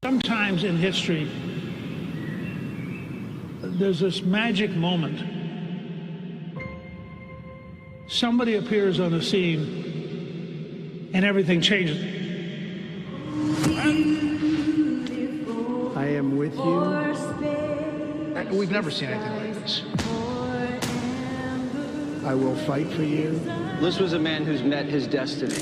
Sometimes in history, there's this magic moment. Somebody appears on the scene and everything changes. I am with you. We've never seen anything like this. I will fight for you. This was a man who's met his destiny.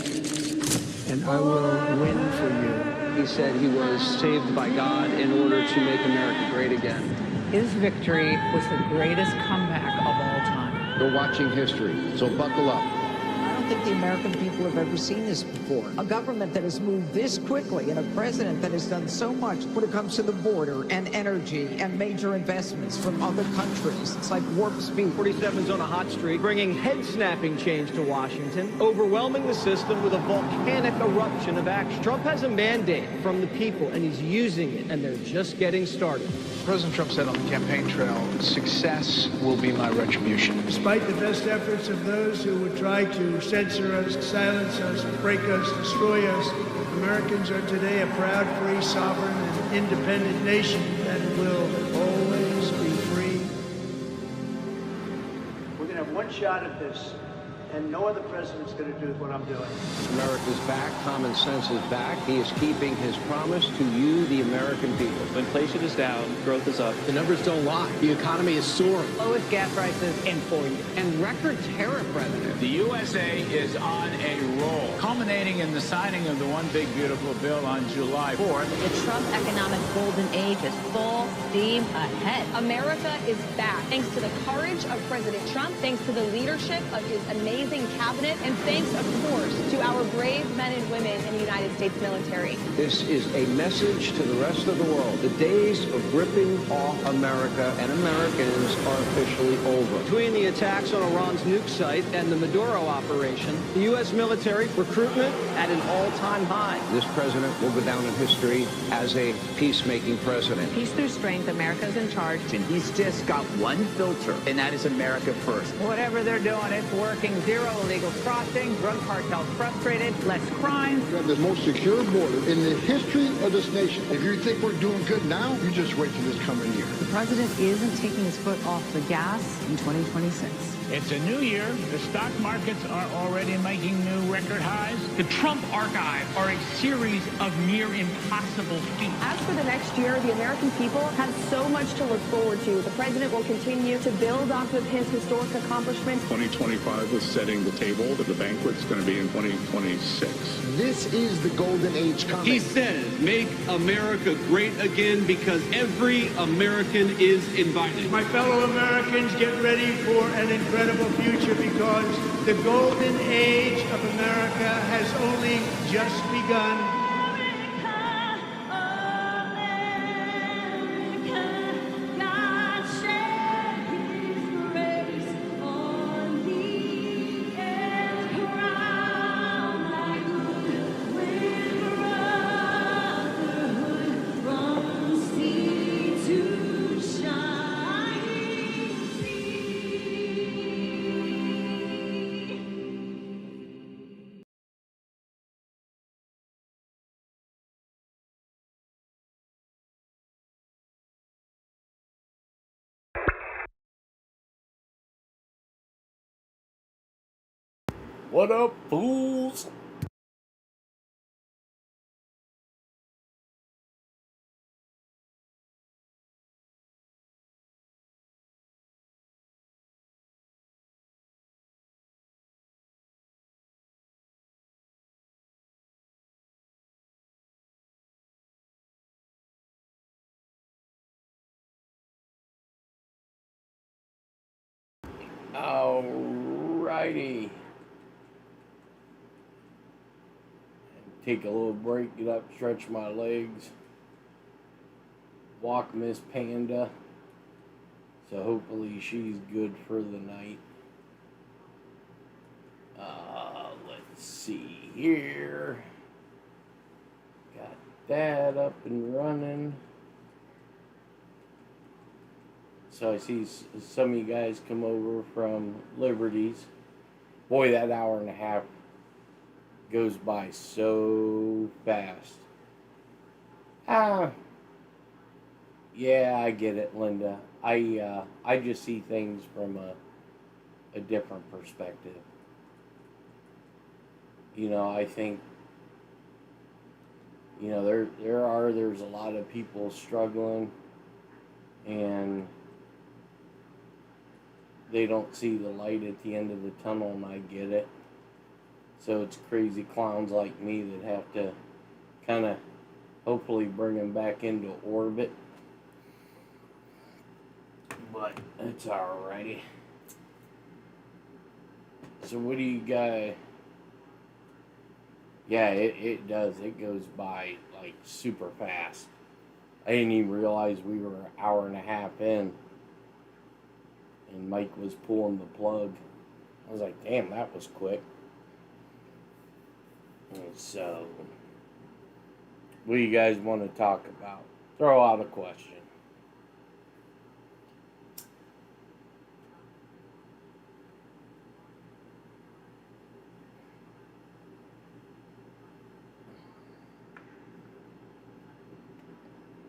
And I will win for you. He said he was saved by God in order to make America great again. His victory was the greatest comeback of all time. You're watching history, so buckle up. I don't think the American people have ever seen this before. A government that has moved this quickly and a president that has done so much when it comes to the border and energy and major investments from other countries. It's like warp speed. 47 is on a hot streak, bringing head-snapping change to Washington, overwhelming the system with a volcanic eruption of action. Trump has a mandate from the people, and he's using it, and they're just getting started. President Trump said on the campaign trail, success will be my retribution. Despite the best efforts of those who would try to censor us, silence us, break us, destroy us, Americans are today a proud, free, sovereign, and independent nation that will always be free. We're going to have one shot at this, and no other president's going to do what I'm doing. America's back, common sense is back. He is keeping his promise to you, the American people. Inflation is down, growth is up. The numbers don't lie. The economy is soaring. Lowest gas prices in 4 years. And record tariff revenue. The USA is on a roll, culminating in the signing of the One Big Beautiful Bill on July 4th. The Trump economic golden age is full steam ahead. America is back, thanks to the courage of President Trump, thanks to the leadership of his amazing cabinet, and thanks, of course, to our brave men and women in the United States military. This is a message to the rest of the world. The days of ripping off America and Americans are officially over. Between the attacks on Iran's nuke site and the Maduro operation, the U.S. military recruitment at an all-time high. This president will go down in history as a peacemaking president. Peace through strength. America's in charge. And he's just got one filter, and that is America first. Whatever they're doing, it's working. Zero illegal crossing, drug cartels frustrated, less crime. We have the most secure border in the history of this nation. If you think we're doing good now, you just wait till this coming year. The president isn't taking his foot off the gas in 2026. It's a new year. The stock markets are already making new record highs. The Trump archives are a series of near impossible feats. As for the next year, the American people have so much to look forward to. The president will continue to build off of his historic accomplishments. 2025 was setting the table, but the banquet's going to be in 2026. This is the golden age coming. He says, make America great again because every American is invited. My fellow Americans, get ready for an incredible future because the golden age of America has only just begun. What up, fools? Alrighty. Take a little break, get up, stretch my legs, walk Miss Panda. So hopefully she's good for the night. Let's see here. Got that up and running. So I see some of you guys come over from Liberties. Boy, that hour and a half goes by so fast. Yeah, I get it, Linda. I just see things from a different perspective. I think, there's a lot of people struggling, and they don't see the light at the end of the tunnel, and I get it. So it's crazy clowns like me that have to kind of hopefully bring them back into orbit. But it's alrighty. So what do you got? Yeah, it does. It goes by like super fast. I didn't even realize we were an hour and a half in, and Mike was pulling the plug. I was like, damn, that was quick. And so, what do you guys want to talk about? Throw out a question.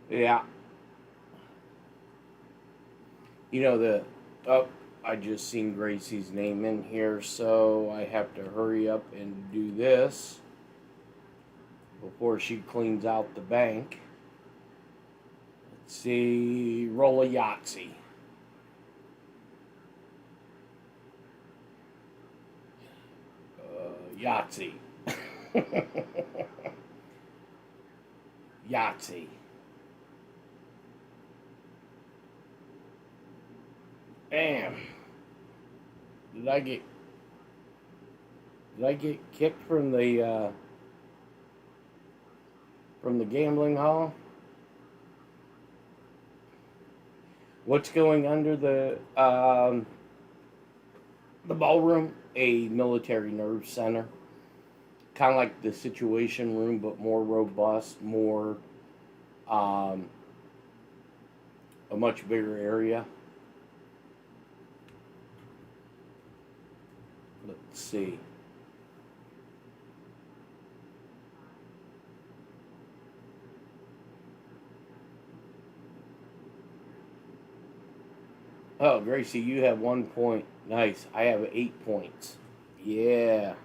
Yeah. I just seen Gracie's name in here, so I have to hurry up and do this before she cleans out the bank. Let's see, roll a Yahtzee. Yahtzee. Yahtzee. Damn. Did I get kicked from the gambling hall? What's going under the ballroom? A military nerve center. Kind of like the Situation Room, but more robust, more a much bigger area. Let's see. Oh, Gracie, you have 1 point. Nice. I have 8 points. Yeah.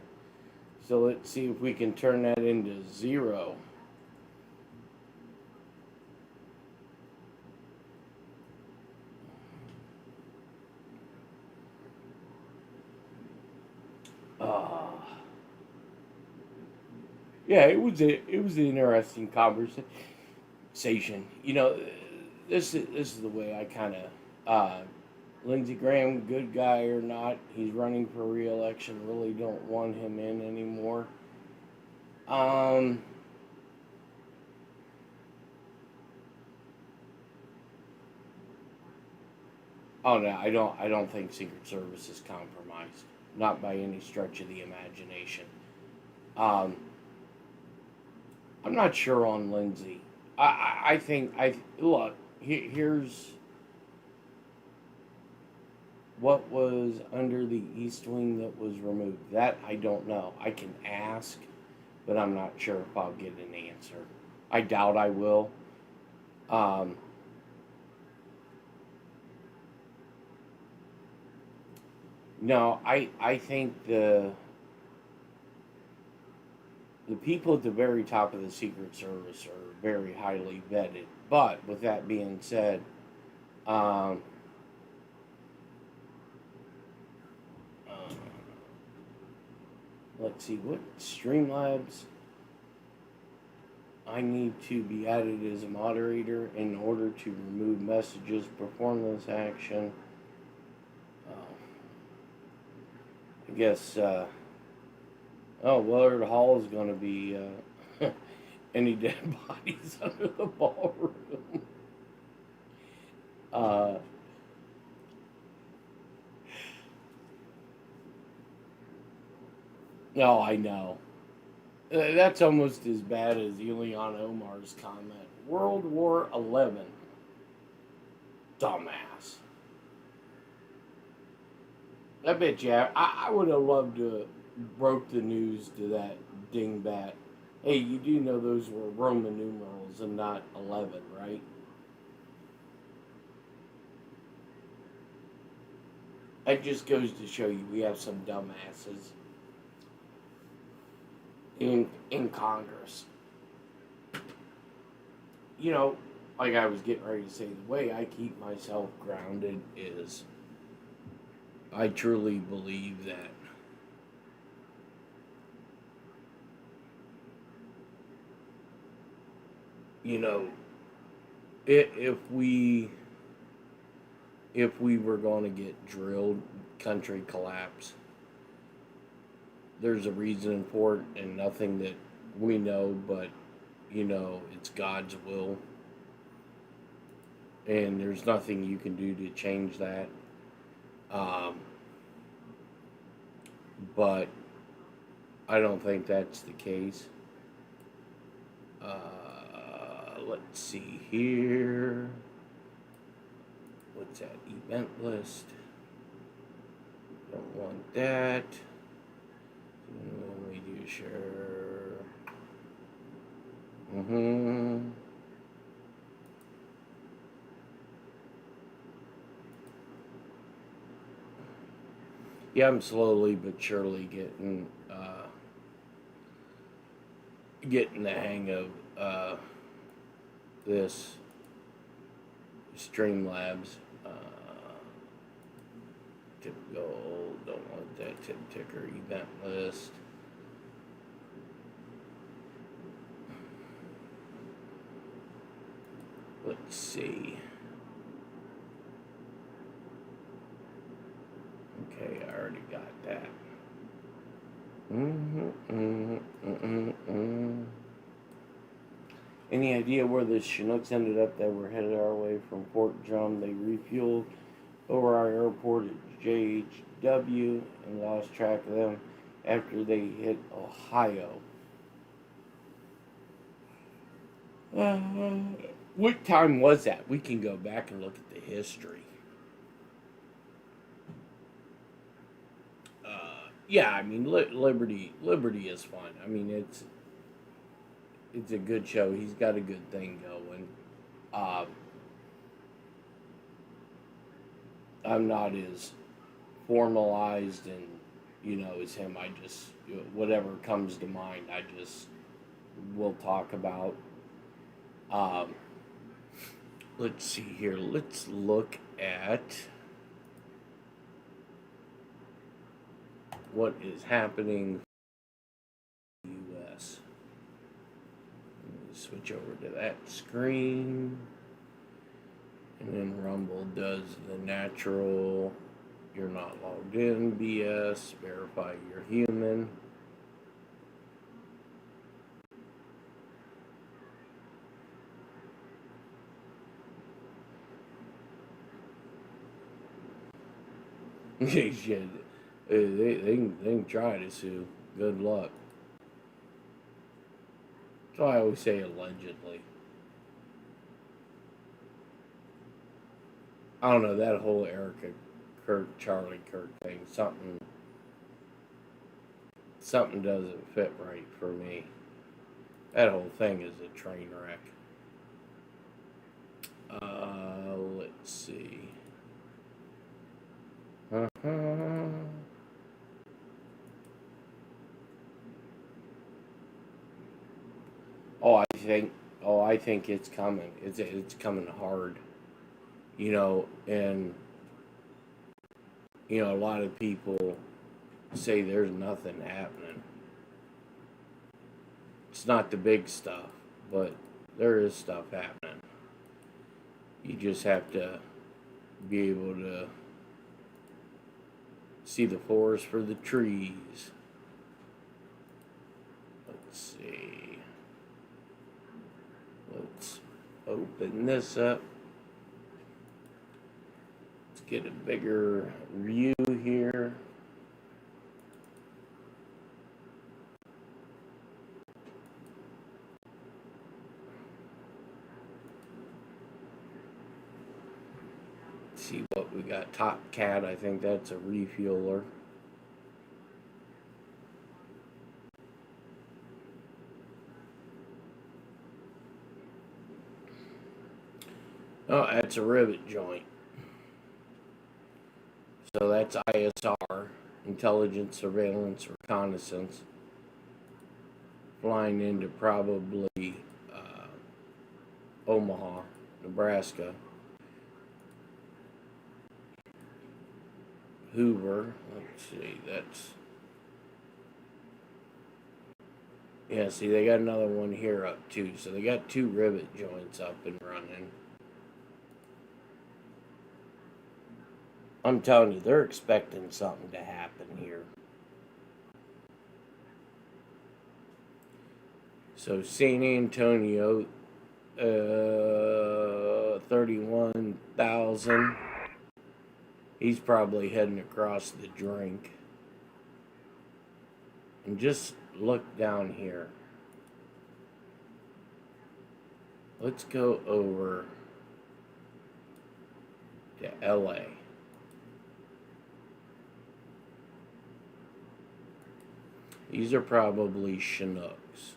So let's see if we can turn that into 0. Yeah, it was an interesting conversation. This is the way I kind of Lindsey Graham, good guy or not, he's running for re-election. Really don't want him in anymore. Oh no, I don't think Secret Service is compromised. Not by any stretch of the imagination. I'm not sure on Lindsey. I think look, here's what was under the East Wing that was removed. That I don't know. I can ask, but I'm not sure if I'll get an answer. I doubt I will. No, I think the people at the very top of the Secret Service are very highly vetted. But with that being said, let's see, what Streamlabs I need to be added as a moderator in order to remove messages, perform this action. I guess, Willard Hall is going to be any dead bodies under the ballroom. No, I know. That's almost as bad as Ileana Omar's comment. World War XI. Dumbass. I bet you, I would have loved to have broke the news to that dingbat Hey, you do know those were Roman numerals and not 11, right? That just goes to show you we have some dumbasses in Congress. You know, like I was getting ready to say, the way I keep myself grounded is I truly believe that you know, if we were going to get drilled, country collapse, there's a reason for it and nothing that we know, but you know, it's God's will. And there's nothing you can do to change that. But I don't think that's the case. Let's see here. What's that? Event list. Don't want that. When we do share. Yeah, I'm slowly but surely getting the hang of this Streamlabs. Tip goal, don't want that tip ticker event list. Let's see. Okay, I already got that. Any idea where the Chinooks ended up that were headed our way from Fort Drum? They refueled over our airport at JHW and lost track of them after they hit Ohio. What time was that? We can go back and look at the history. Yeah, I mean, Liberty is fun. I mean, it's a good show. He's got a good thing going. I'm not as formalized and, you know, as him. I just, whatever comes to mind, I just will talk about. Let's see here. Let's look at what is happening in the U.S. Switch over to that screen. And then Rumble does the natural, you're not logged in, BS, verify you're human. They can try to sue. Good luck. So I always say allegedly. I don't know, that whole Erica Kirk, Charlie Kirk thing, something doesn't fit right for me. That whole thing is a train wreck. Let's see. I think it's coming. It's coming hard. You know, and you know, a lot of people say there's nothing happening. It's not the big stuff, but there is stuff happening. You just have to be able to see the forest for the trees. Let's see. Let's open this up. Let's get a bigger view here. See what we got. Top Cat, I think that's a refueler. Oh, that's a rivet joint. So that's ISR, intelligence, surveillance, reconnaissance. Flying into probably Omaha, Nebraska. Hoover, let's see, that's... Yeah, see, they got another one here up too. So they got 2 rivet joints up and running. I'm telling you, they're expecting something to happen here. So San Antonio, 31,000. He's probably heading across the drink. And just look down here. Let's go over to LA. These are probably Chinooks.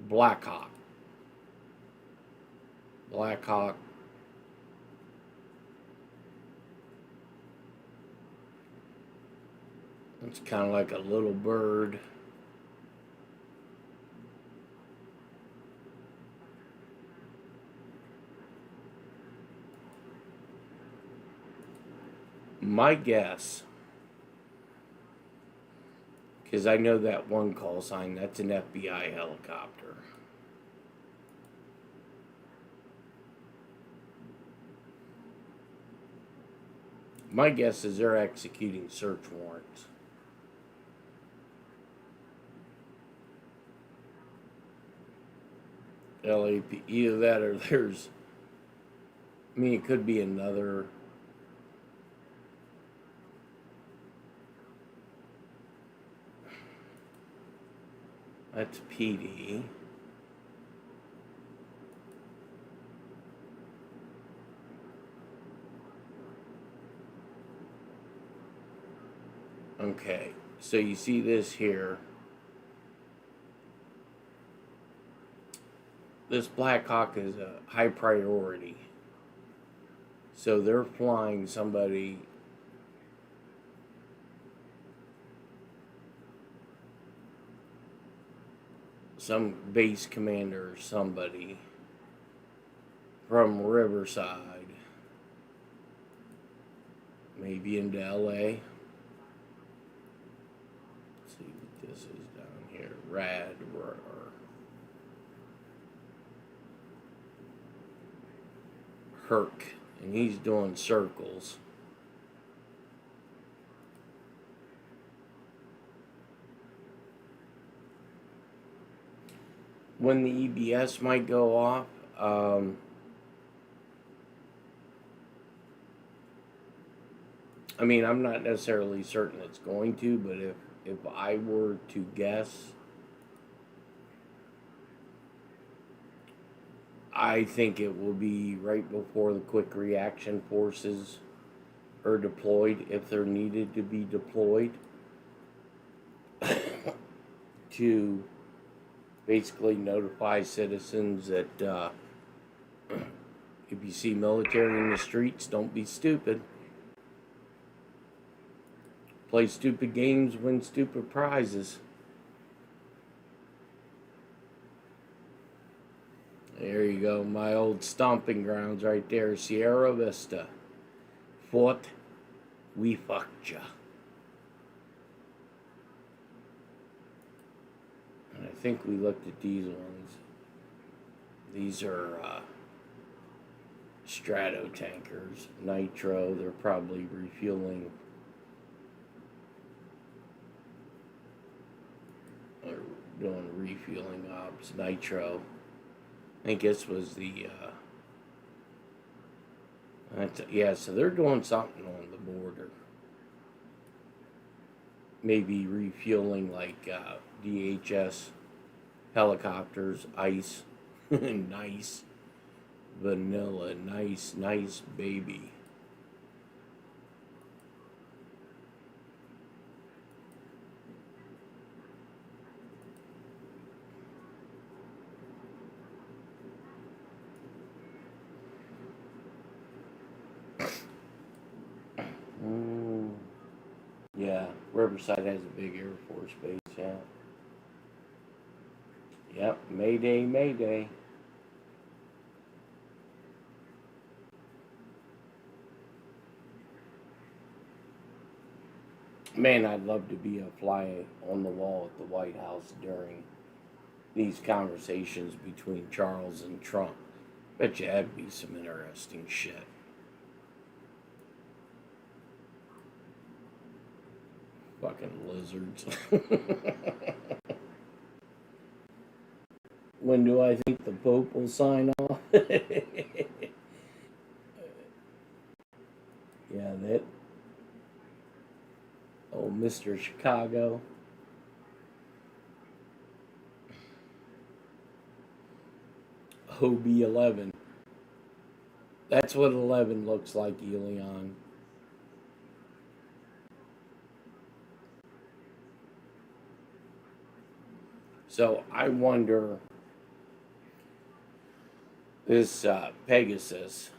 Blackhawk. Blackhawk. It's kind of like a little bird. My guess, because I know that one call sign, that's an FBI helicopter. My guess is they're executing search warrants. LAP, either that or there's, I mean, it could be another. That's PD. Okay, so you see this here. This Black Hawk is a high priority. So they're flying somebody. Some base commander or somebody from Riverside. Maybe into LA. Let's see what this is down here. Rad. Herc, and he's doing circles. When the EBS might go off, I mean, I'm not necessarily certain it's going to, but if I were to guess, I think it will be right before the quick reaction forces are deployed, if they're needed to be deployed, to basically notify citizens that if you see military in the streets, don't be stupid. Play stupid games, win stupid prizes. There you go, my old stomping grounds right there, Sierra Vista. Fort, we fucked ya. And I think we looked at these ones. These are strato tankers, nitro. They're probably refueling. Or doing refueling ops, nitro. I think this was the, yeah, so they're doing something on the border. Maybe refueling like DHS helicopters, ICE, nice, vanilla, nice baby. Yeah, Riverside has a big Air Force base, yeah. Yep, Mayday, Mayday. Man, I'd love to be a fly on the wall at the White House during these conversations between Charles and Trump. Bet you that'd be some interesting shit. Fucking lizards. When do I think the Pope will sign off? Yeah, that. Oh, Mr. Chicago. Hobie 11. That's what 11 looks like, Elion. So I wonder, this Pegasus,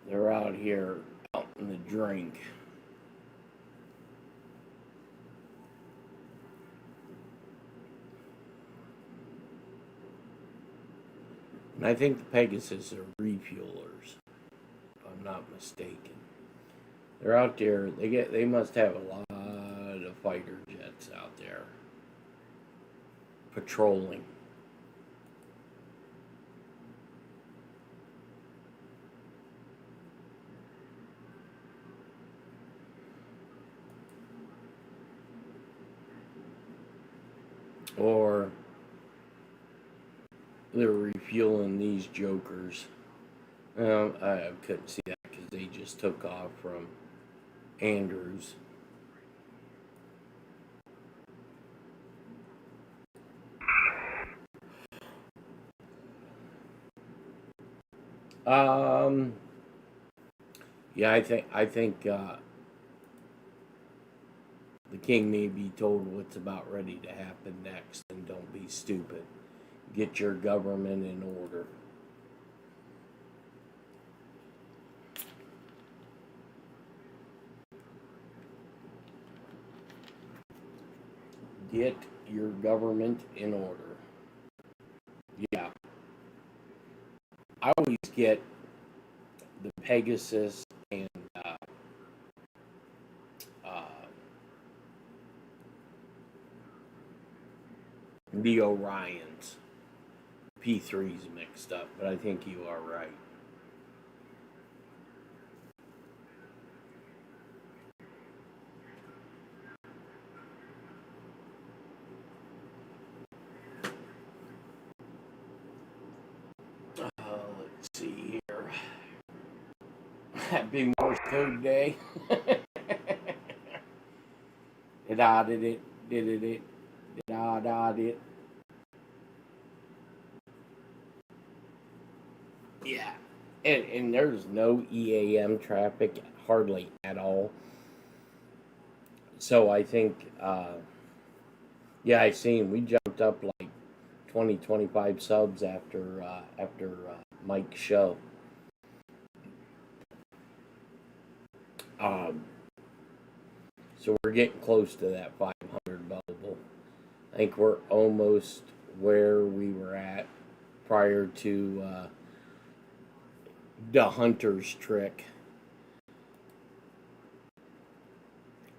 they're out here out in the drink. And I think the Pegasus are refuelers, if I'm not mistaken. They're out there. They must have a lot of fighter jets out there patrolling. Or they're refueling these jokers. I couldn't see that because they just took off from Andrews. Yeah, I think the king may be told what's about ready to happen next, and don't be stupid. Get your government in order. Get your government in order. Yeah. I always get the Pegasus and the Orions. P3's mixed up, but I think you are right. Let's see here. Big Morse code day. Did it. Yeah. And there's no EAM traffic hardly at all. So I think, yeah, I seen we jumped up like 20, 25 subs after Mike's show. So we're getting close to that 500 bubble. I think we're almost where we were at prior to the hunter's trick.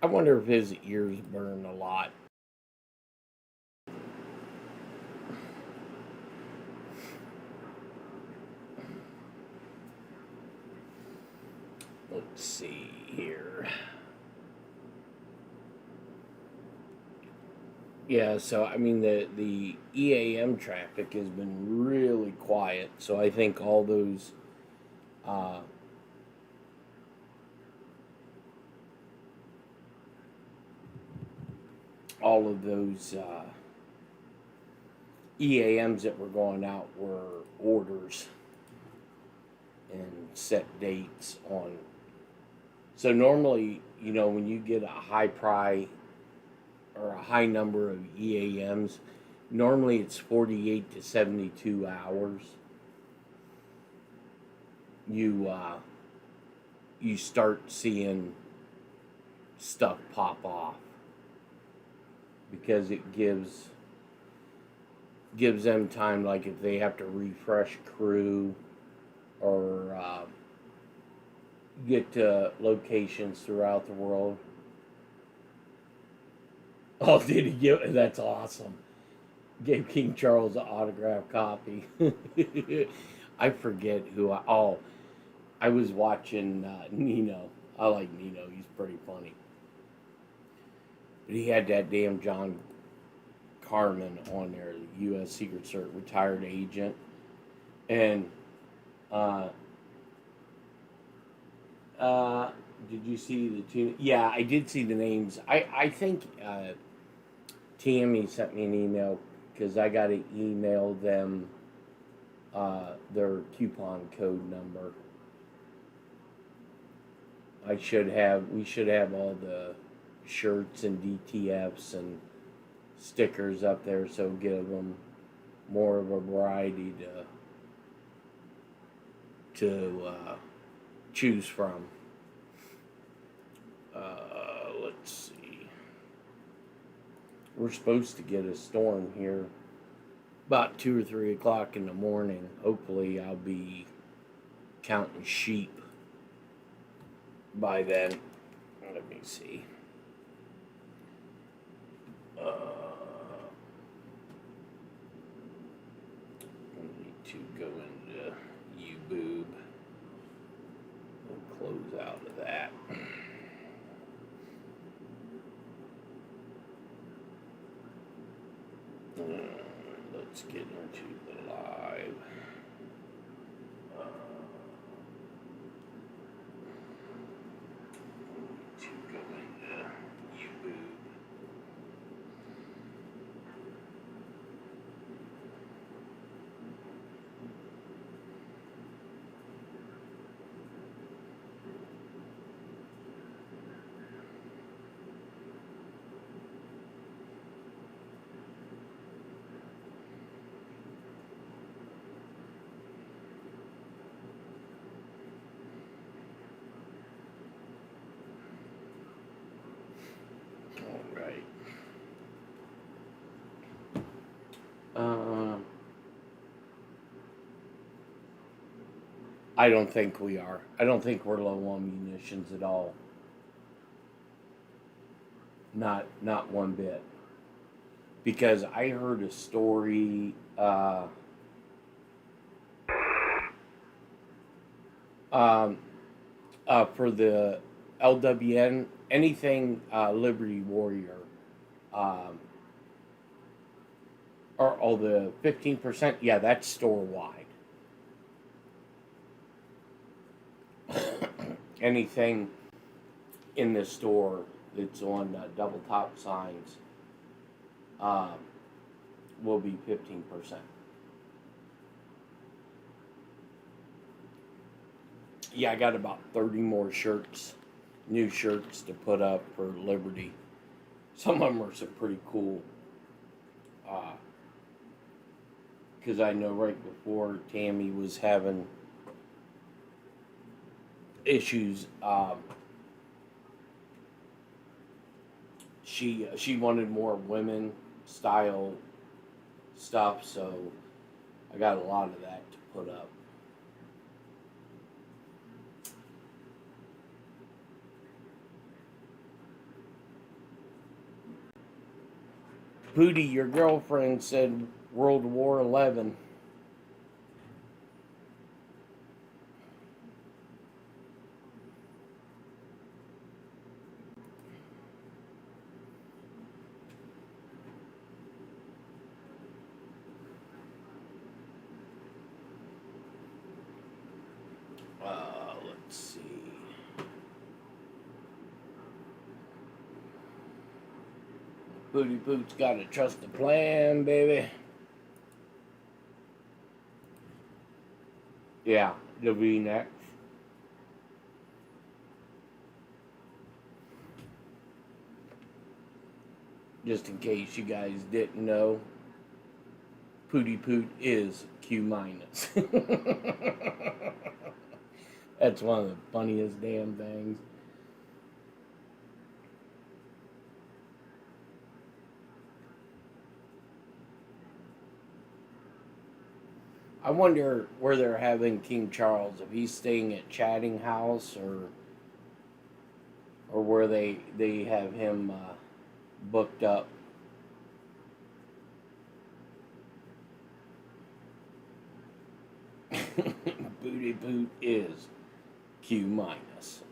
I wonder if his ears burn a lot. Let's see here. Yeah, so I mean the EAM traffic has been really quiet. So I think all those all of those EAMs that were going out were orders and set dates on. So normally, you know, when you get a high price or a high number of EAMs, normally it's 48 to 72 hours you start seeing stuff pop off, because it gives them time, like if they have to refresh crew or get to locations throughout the world. Oh, did he give? That's awesome. Gave King Charles an autographed copy. I forget who I was watching Nino. I like Nino. He's pretty funny. But he had that damn John Carmen on there, the U.S. Secret Service retired agent. And did you see the two? Yeah, I did see the names. I think Tammy sent me an email, because I got to email them their coupon code number. We should have all the shirts and DTFs and stickers up there, so give them more of a variety to choose from. Let's see. We're supposed to get a storm here about 2 or 3 o'clock in the morning. Hopefully I'll be counting sheep by then. Let me see. I need to go into YouBoob and close out of that. Let's get into the live. To go into YouBoob. I don't think we are. I don't think we're low on munitions at all. Not one bit. Because I heard a story for the LWN, anything Liberty Warrior, or the 15%, yeah, that's store-wide. Anything in the store that's on double top signs will be 15%. Yeah, I got about 30 more shirts, new shirts to put up for Liberty. Some of them are some pretty cool. Because I know right before Tammy was having issues, she wanted more women style stuff, so I got a lot of that to put up. Pooty, your girlfriend said World War 11. Let's see. Booty Boots gotta trust the plan, baby. Yeah, the V-neck. Just in case you guys didn't know, Pooty Poot is Q-. That's one of the funniest damn things. I wonder where they're having King Charles, if he's staying at Chatting House or where they have him booked up. Booty Boot is Q minus.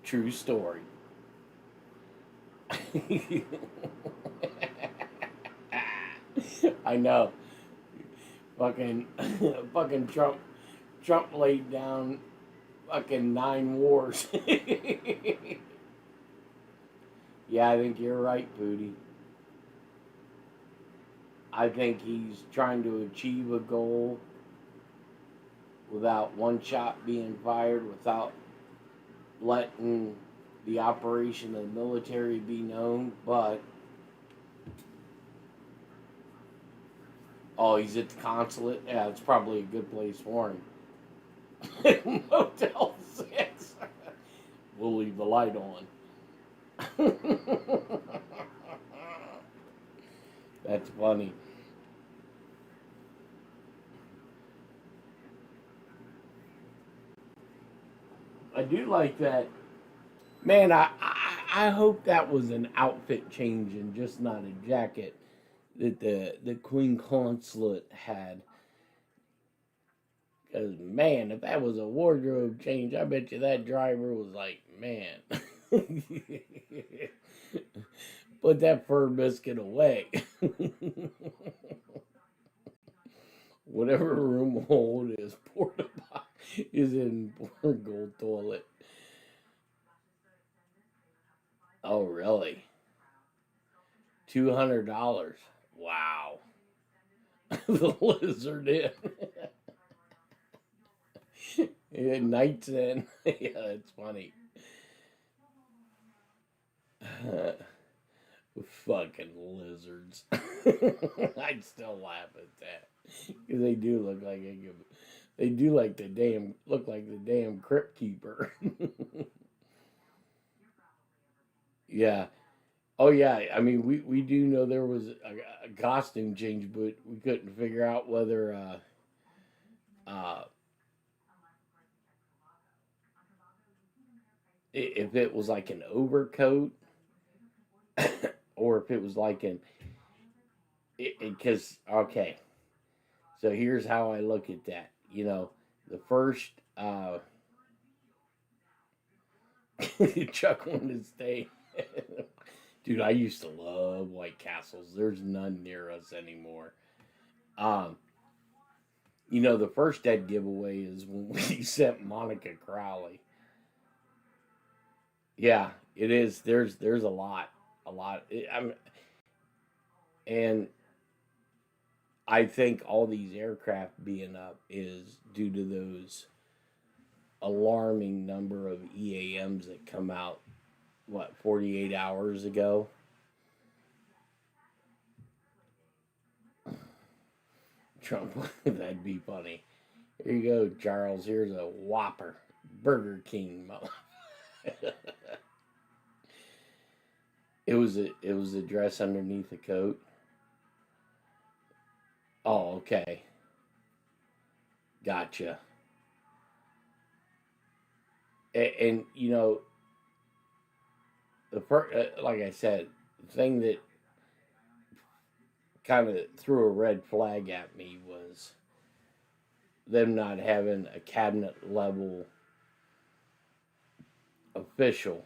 True story. I know. Fucking fucking Trump laid down fucking 9 wars. Yeah, I think you're right, Booty. I think he's trying to achieve a goal without one shot being fired, without letting the operation of the military be known, but oh, he's at the consulate? Yeah, it's probably a good place for him. Motel 6. We'll leave the light on. That's funny. I do like that. Man, I hope that was an outfit change and just not a jacket that the Queen Consulate had. Because, man, if that was a wardrobe change, I bet you that driver was like, man, put that fur biscuit away. Whatever room hold is, porta is in gold toilet. Oh, really? $200. Wow. The lizard in. Yeah, Night's in. Yeah, it's funny. Fucking lizards. I'd still laugh at that. Because they do look like they do like the damn look like the damn crypt keeper. Yeah. Oh yeah. I mean, we do know there was a costume change, but we couldn't figure out whether if it was like an overcoat or if it was like an because okay. So here's how I look at that. You know, the first Chuck wanted to stay. Dude, I used to love White Castles. There's none near us anymore. Um, you know, the first dead giveaway is when we sent Monica Crowley. Yeah, it is. There's a lot, a lot. And I think all these aircraft being up is due to those alarming number of EAMs that come out. What 48 hours ago? Trump, that'd be funny. Here you go, Charles. Here's a Whopper, Burger King. It was a dress underneath the coat. Oh, okay, gotcha. And you know, the first, like I said, the thing that kind of threw a red flag at me was them not having a cabinet level official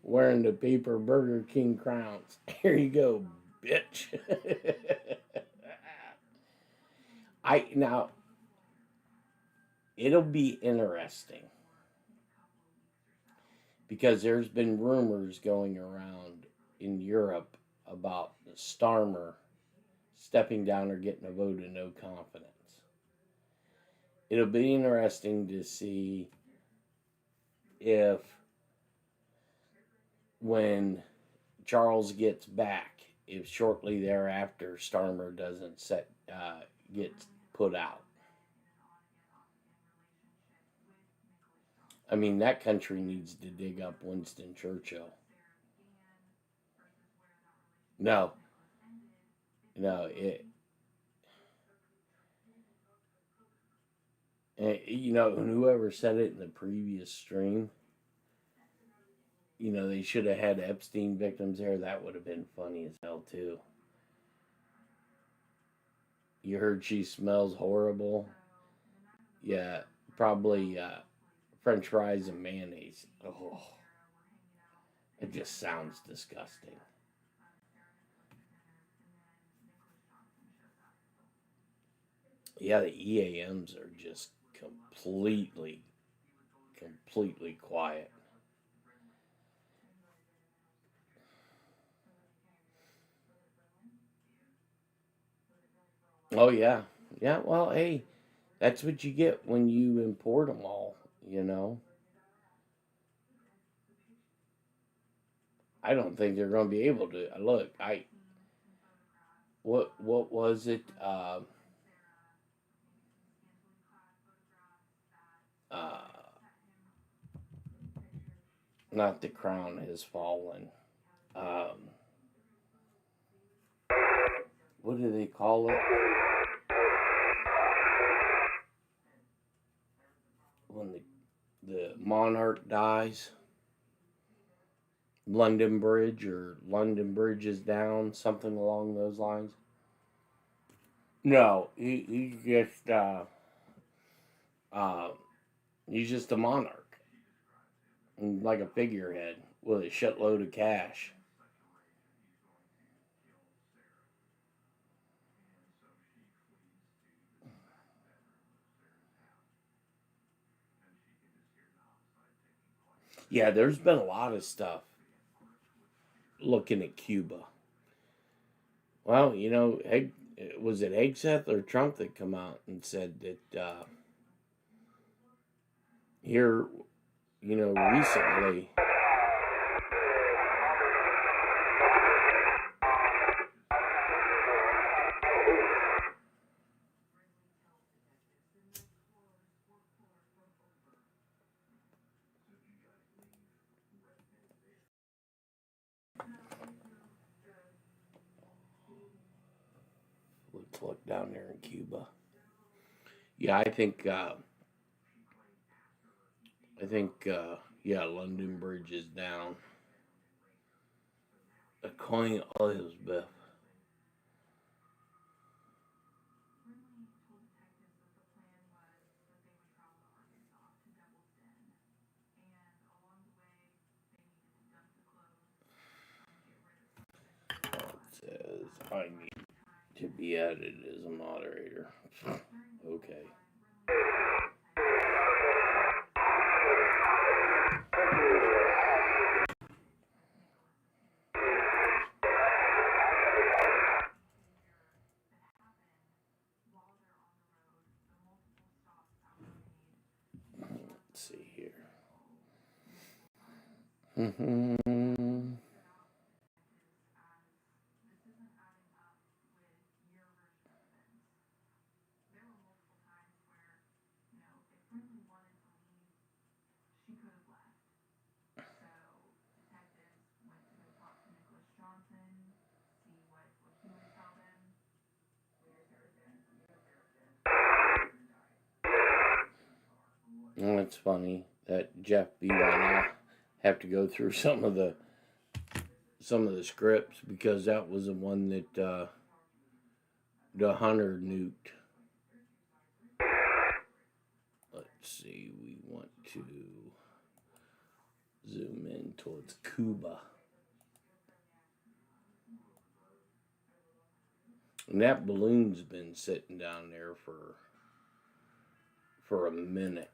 wearing the paper Burger King crowns. Here you go, bitch. Now it'll be interesting because there's been rumors going around in Europe about Starmer stepping down or getting a vote of no confidence. It'll be interesting to see if when Charles gets back, if shortly thereafter Starmer doesn't get put out. I mean, that country needs to dig up Winston Churchill. No. You know, and whoever said it in the previous stream, you know, they should have had Epstein victims there. That would have been funny as hell, too. You heard she smells horrible? Yeah, probably French fries and mayonnaise. Oh, it just sounds disgusting. Yeah, the EAMs are just completely quiet. Oh, yeah. Yeah, well, hey, that's what you get when you import them all, you know? I don't think they're going to be able to. Look, what was it? Not the crown has fallen. What do they call it? When the monarch dies? London Bridge, or London Bridge is down, something along those lines. No, he's just he's just a monarch, like a figurehead with a shitload of cash. Yeah, there's been a lot of stuff looking at Cuba. Well, you know, was it Hegseth or Trump that come out and said that here, you know, recently. Let's look down there in Cuba. Yeah, I think yeah, London Bridge is down. A coin oils, Beth. It says I need to be added as a moderator. Okay. Let's see here. Well, it's funny that Jeff B. and I have to go through some of the scripts, because that was the one that the hunter nuked. Let's see, we want to zoom in towards Cuba. And that balloon's been sitting down there for a minute.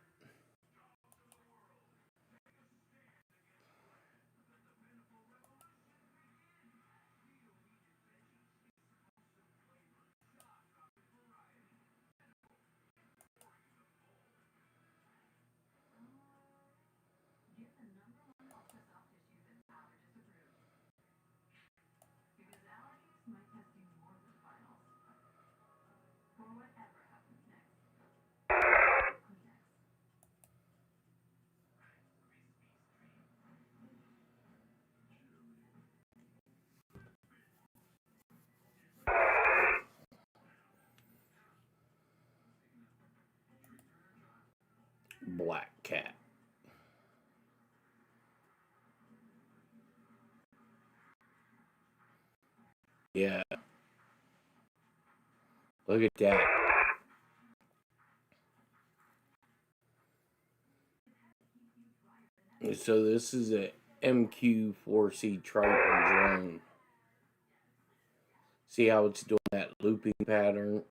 cat. Yeah. Look at that. So this is a MQ-4C Triton drone. See how it's doing that looping pattern?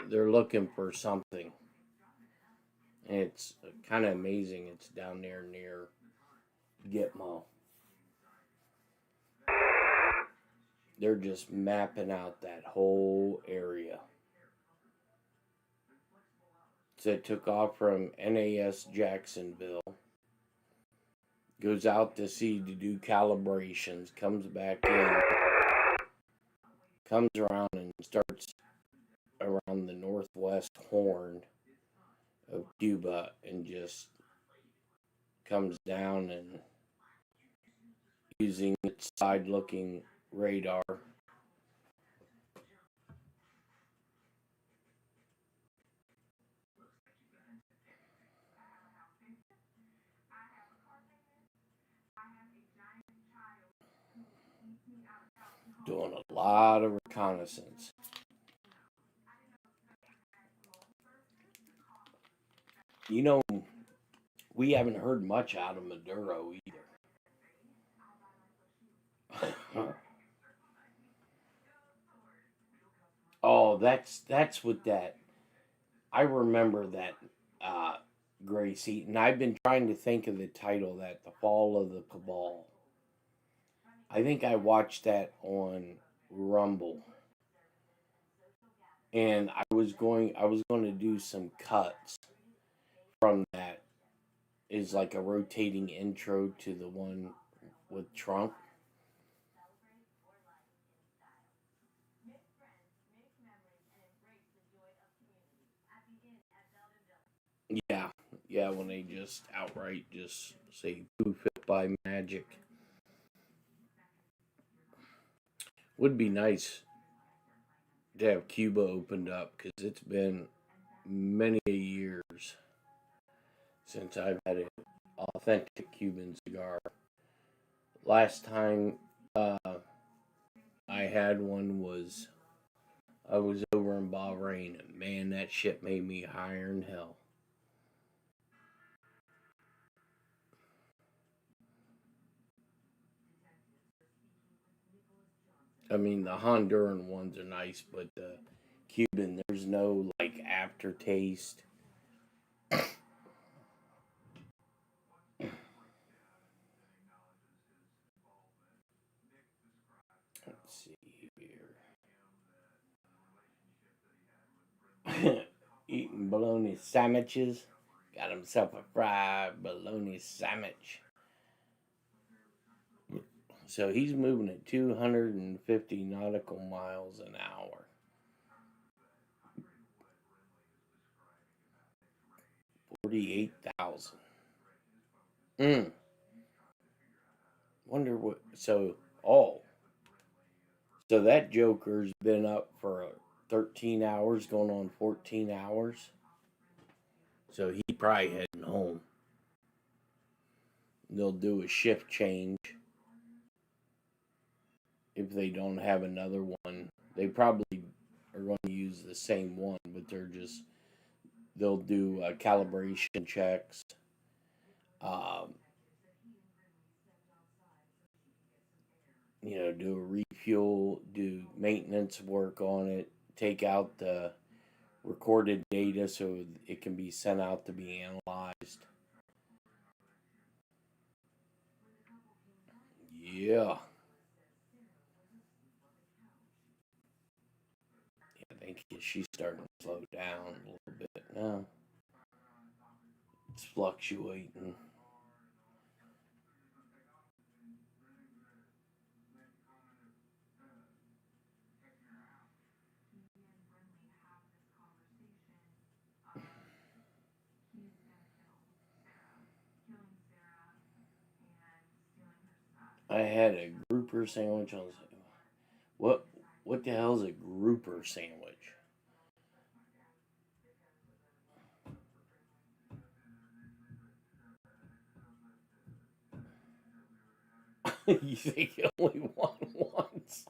They're looking for something. And it's kind of amazing. It's down there near Gitmo. They're just mapping out that whole area. So it took off from NAS Jacksonville. Goes out to sea to do calibrations. Comes back in. Comes around and starts around the northwest horn of Cuba and just comes down and using its side-looking radar. Doing a lot of reconnaissance. You know, we haven't heard much out of Maduro either. Oh, that's what that. I remember that, Gracie, and I've been trying to think of the title. That The Fall of the Cabal. I think I watched that on Rumble, and I was going to do some cuts from that. Is like a rotating intro to the one with Trump. Yeah, when they just outright just say poof it by magic. Would be nice to have Cuba opened up because it's been many years since I've had an authentic Cuban cigar. Last time I had one was I was over in Bahrain, and man, that shit made me higher than hell. I mean, the Honduran ones are nice, but the Cuban, there's no like aftertaste. Let's see here. Eating bologna sandwiches. Got himself a fried bologna sandwich. So he's moving at 250 nautical miles an hour. 48,000. Wonder what. So that Joker's been up for 13 hours, going on 14 hours. So he probably heading home. They'll do a shift change if they don't have another one. They probably are going to use the same one, but they'll do calibration checks. Do a refuel, do maintenance work on it, take out the recorded data so it can be sent out to be analyzed. Yeah. I think she's starting to slow down a little bit now. It's fluctuating. I had a grouper sandwich on. What the hell is a grouper sandwich? You think you only won once?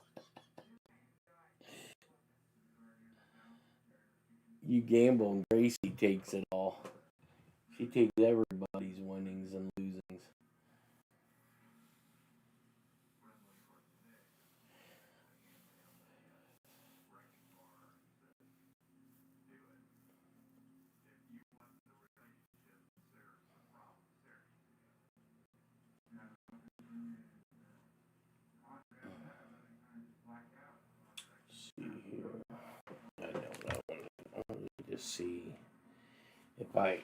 You gamble and Gracie takes it all. She takes everybody's winnings and losings. Let's see here. I know that one. I need to see if I.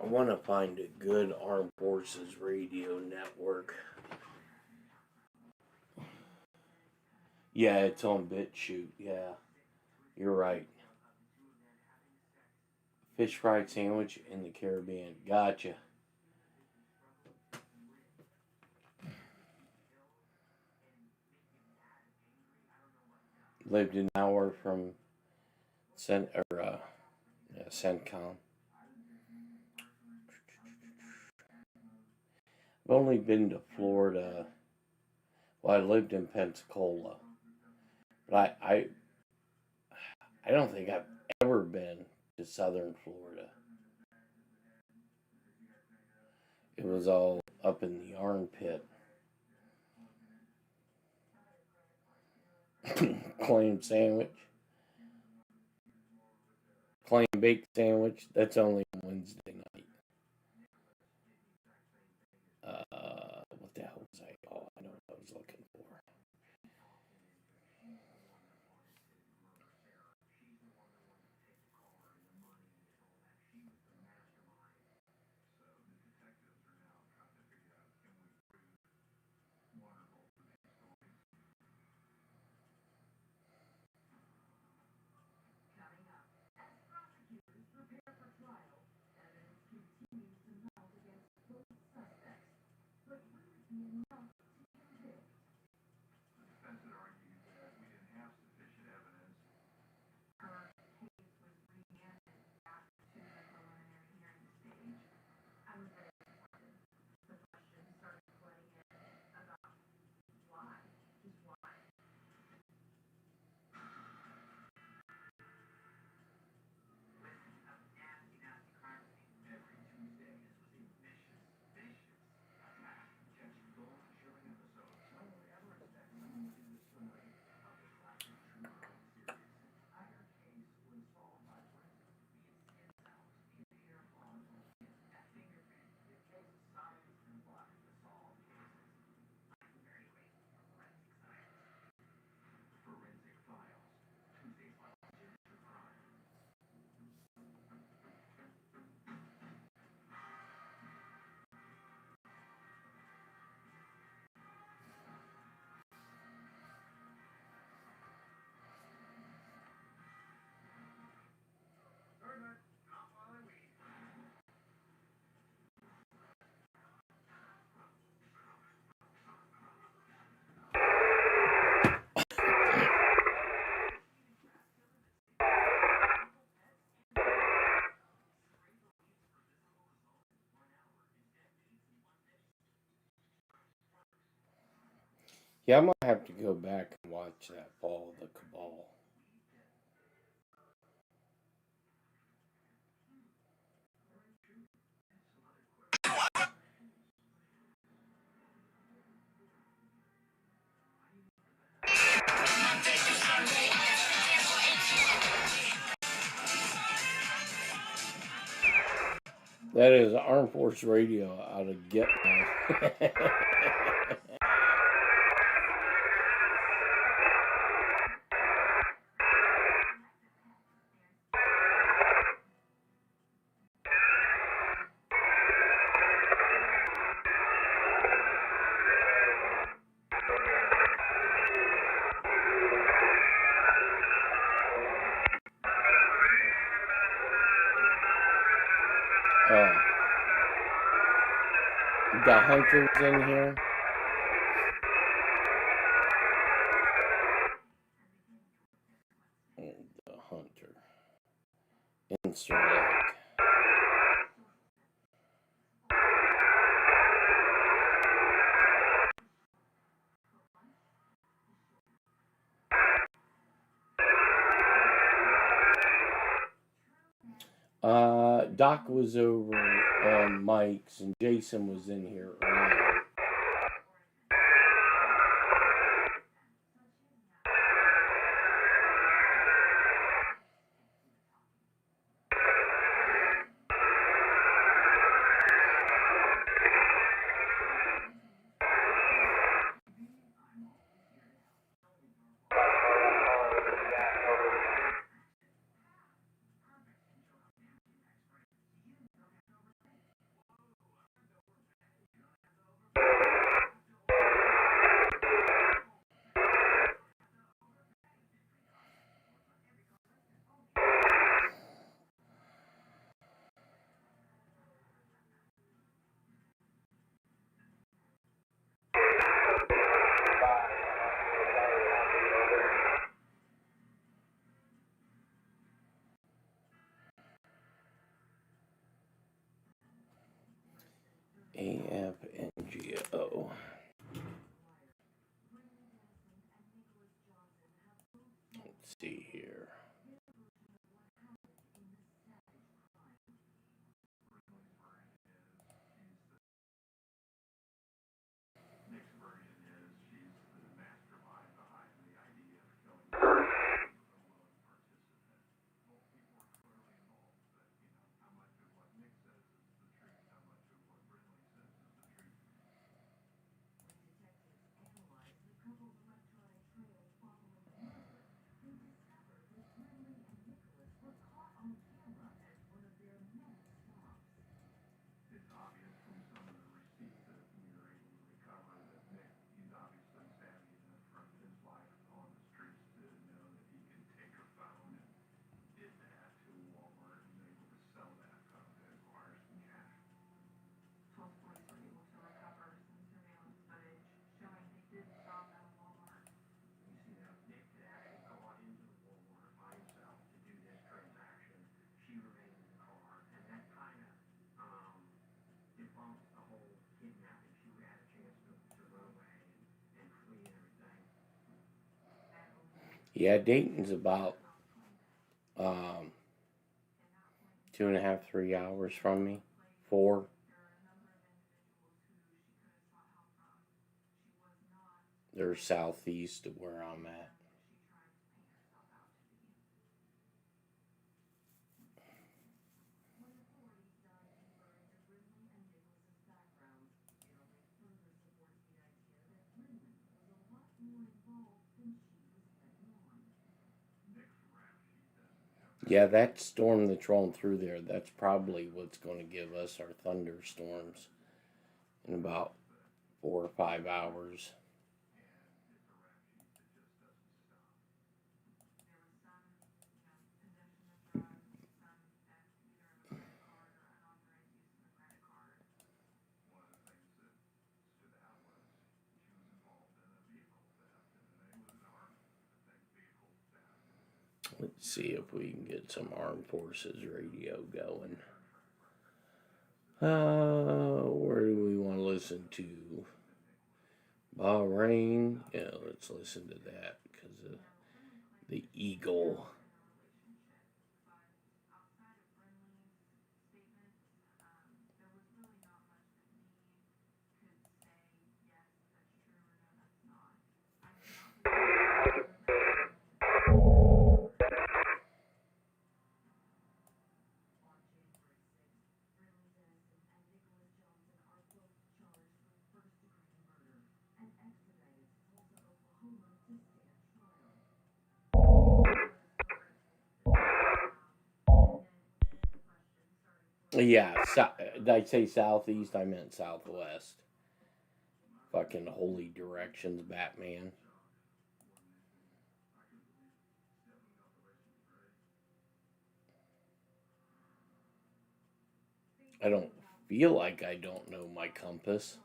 I want to find a good Armed Forces radio network. Yeah, it's on BitChute. Yeah, you're right. Fish fried sandwich in the Caribbean. Gotcha. Lived an hour from CENTCOM. I've only been to Florida. Well, I lived in Pensacola, but I don't think I've ever been to Southern Florida. It was all up in the armpit. Clam sandwich. Clam baked sandwich. That's only on Wednesday night. What the hell was I? Oh, I know what I was looking for. Yeah, I might have to go back and watch that Fall of the Cabal. That is Armed Force Radio out of Gitmo. Got hunters in here. Monster Lake. Doc was over on Mike's and Jason was in here earlier. AFNGO. Let's see here. Yeah, Dayton's about 2.5, 3 hours from me. 4. They're southeast of where I'm at. Yeah, that storm that's rolling through there, that's probably what's going to give us our thunderstorms in about 4 or 5 hours. Let's see if we can get some Armed Forces radio going. Where do we want to listen to? Bahrain. Yeah, let's listen to that because of the Eagle. Yeah, did I say southeast? I meant southwest. Fucking holy directions, Batman. I don't feel like I don't know my compass.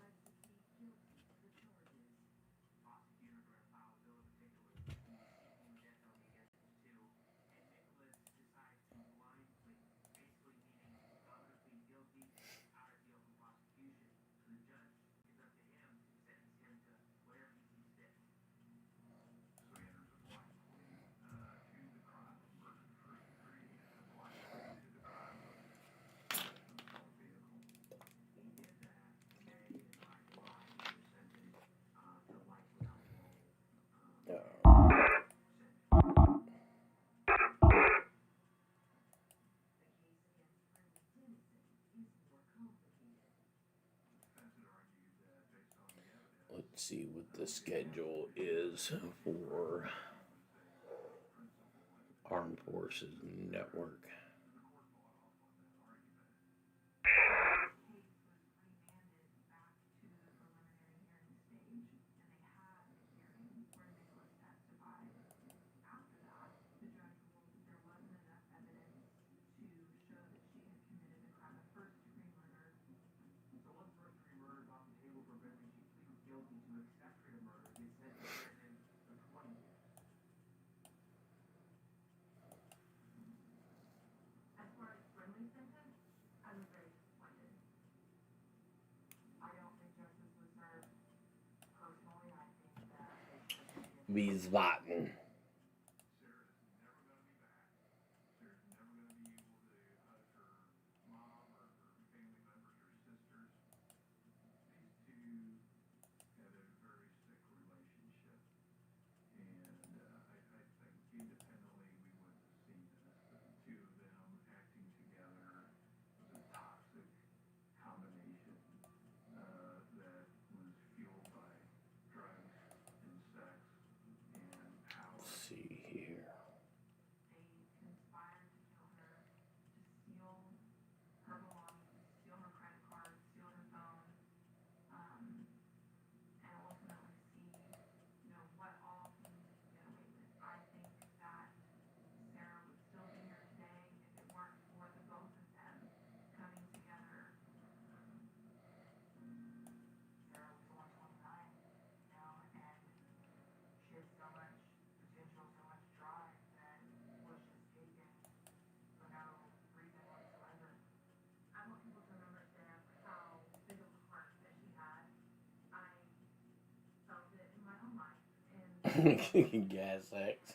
Let's see what the schedule is for Armed Forces Network. Wiesbaden. See here. Gas X.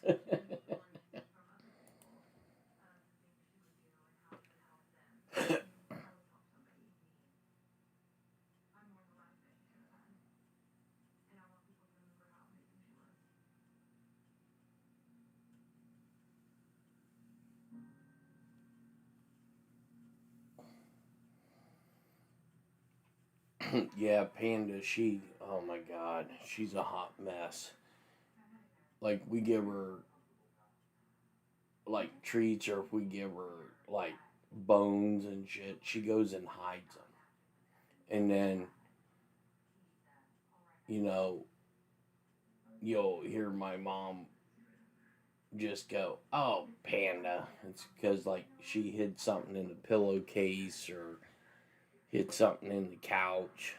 Yeah, Panda, oh my God, she's a hot mess. Like, we give her, like, treats, or if we give her, like, bones and shit, she goes and hides them. And then, you know, you'll hear my mom just go, "Oh, Panda." It's because, like, she hid something in the pillowcase or hid something in the couch.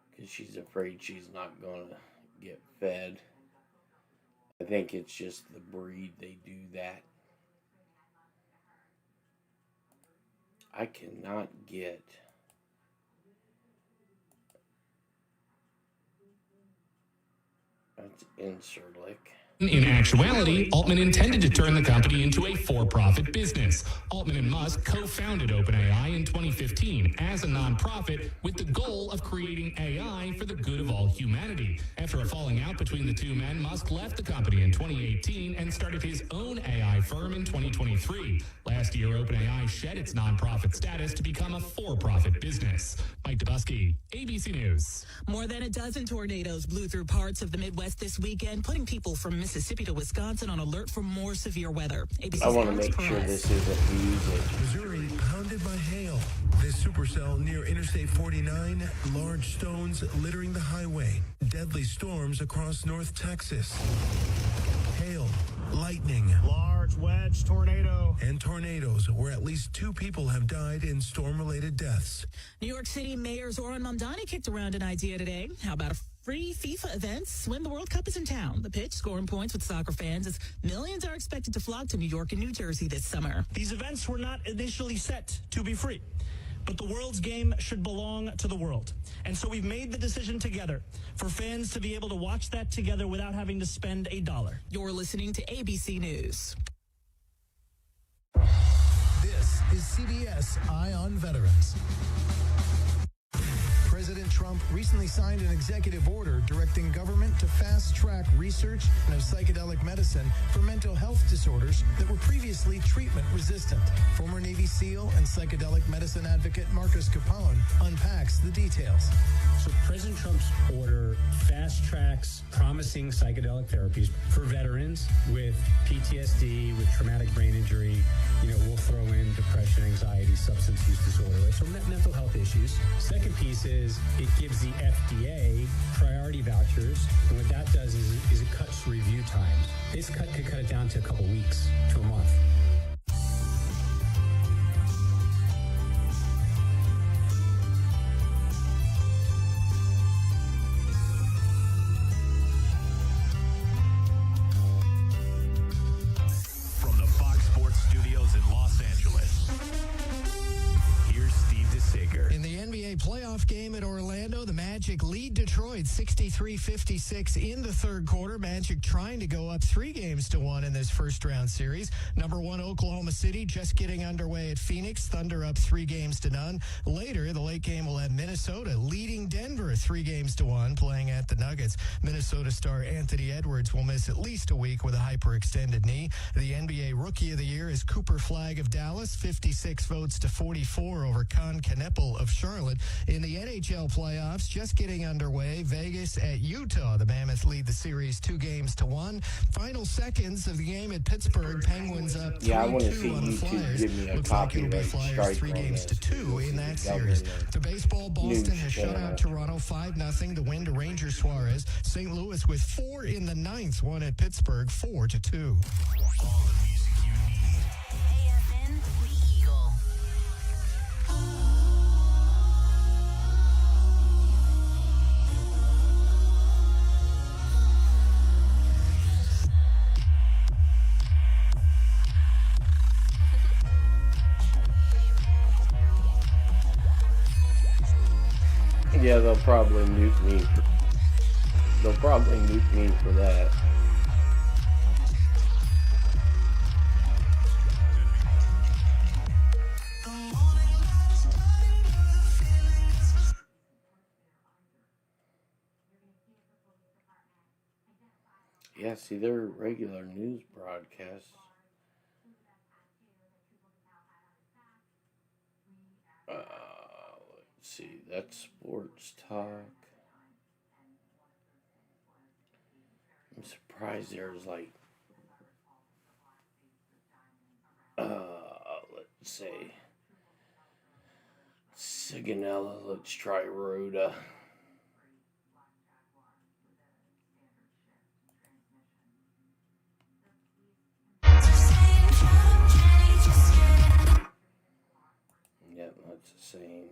Because she's afraid she's not going to get fed. I think it's just the breed they do that. I cannot get... That's Inserlic. In actuality, Altman intended to turn the company into a for-profit business. Altman and Musk co-founded OpenAI in 2015 as a nonprofit with the goal of creating AI for the good of all humanity. After a falling out between the two men, Musk left the company in 2018 and started his own AI firm in 2023. Last year, OpenAI shed its nonprofit status to become a for-profit business. Mike Dubusky, ABC News. More than a dozen tornadoes blew through parts of the Midwest this weekend, putting people from Mississippi to Wisconsin on alert for more severe weather. ABC's I want to make sure this isn't music. Missouri pounded by hail. This supercell near Interstate 49, large stones littering the highway. Deadly storms across North Texas. Hail, lightning, large wedge tornado, and tornadoes where at least 2 people have died in storm-related deaths. New York City Mayor Zoran Mamdani kicked around an idea today. How about a free FIFA events when the World Cup is in town? The pitch scoring points with soccer fans as millions are expected to flock to New York and New Jersey this summer. These events were not initially set to be free, but the world's game should belong to the world. And so we've made the decision together for fans to be able to watch that together without having to spend $1. You're listening to ABC News. This is CBS Eye on Veterans. President Trump recently signed an executive order directing government to fast-track research of psychedelic medicine for mental health disorders that were previously treatment-resistant. Former Navy SEAL and psychedelic medicine advocate Marcus Capone unpacks the details. So President Trump's order fast-tracks promising psychedelic therapies for veterans with PTSD, with traumatic brain injury. We'll throw in depression, anxiety, substance use disorder, right? So mental health issues. Second piece is it gives the FDA priority vouchers. And what that does is it cuts review times. This could cut it down to a couple weeks to a month. Studios in Los Angeles. Here's Steve DeSager. In the NBA playoff game at Orlando, the Magic lead Detroit 63-56 in the third quarter. Magic trying to go up 3-1 in this first round series. Number 1 Oklahoma City just getting underway at Phoenix. Thunder up 3-0. Later, the late game will have Minnesota leading Denver 3-1, playing at the Nuggets. Minnesota star Anthony Edwards will miss at least a week with a hyperextended knee. The NBA Rookie of the Year is Cooper Flagg of Dallas, 56 votes to 44 over Con Kneppel of Charlotte. In the NHL playoffs, just getting underway, Vegas at Utah. The Mammoths lead the series 2-1. Final seconds of the game at Pittsburgh. Penguins up 3-2 on the Flyers. Looks like it'll be Flyers 3-2 in that series. The baseball, Boston has shut out Toronto 5-0. The win to Ranger Suarez. St. Louis with 4 in the ninth. Won at Pittsburgh 4-2. All the music you need. AFN, the Eagle. Yeah, they'll probably nuke me. They'll probably nuke me for that. Yeah, see, they're regular news broadcasts. Let's see, that's sports talk. I'm surprised there's like, let's say, Sigonella, let's try Rhoda. Yep, that's the same.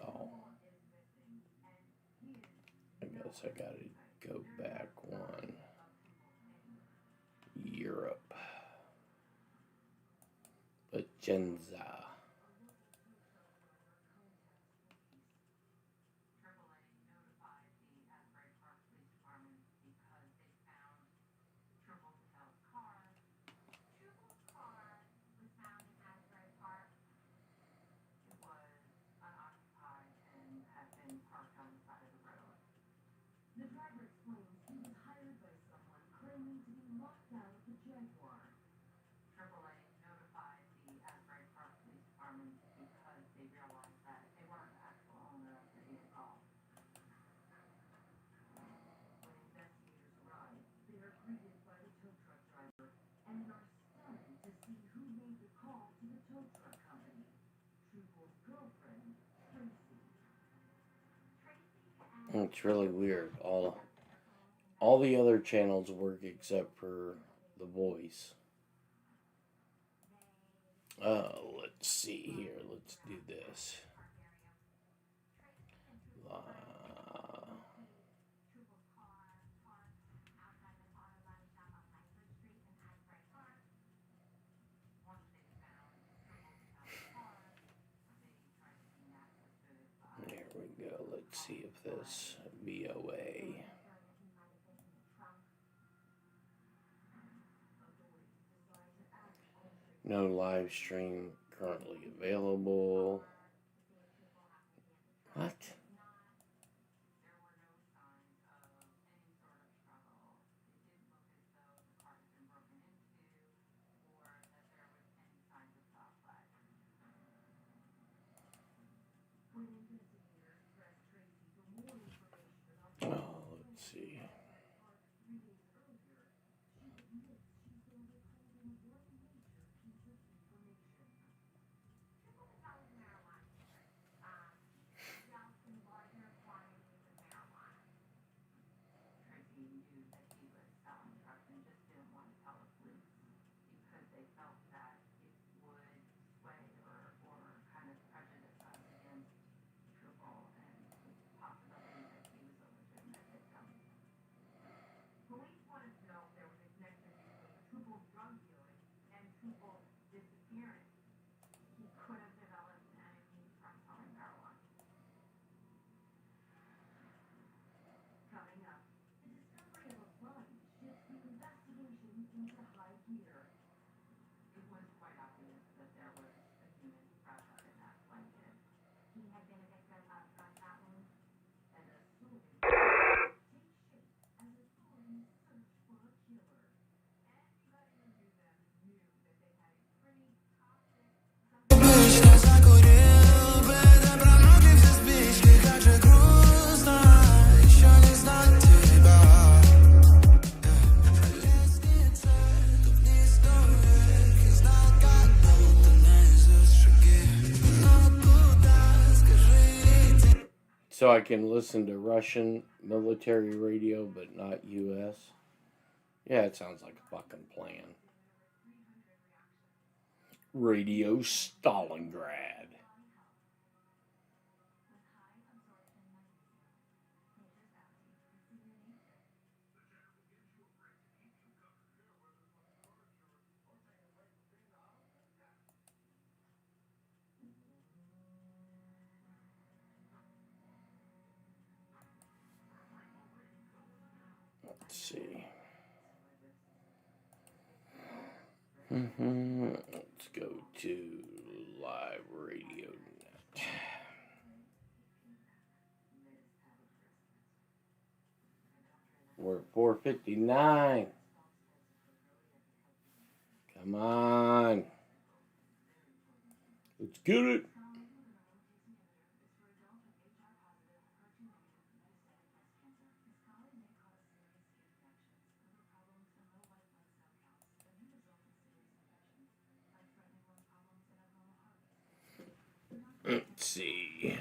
Oh. I guess I gotta go back one. Europe. Vicenza. It's really weird. All the other channels work except for The Voice. Let's see here. Let's do this. There we go. Let's see if this VOA. No live stream currently available. What? Oh, let's see. So I can listen to Russian military radio, but not U.S. Yeah, it sounds like a fucking plan. Radio Stalingrad. Let's see. Let's go to Live Radio Net. We're at 4:59. Come on. Let's get it. Let's see.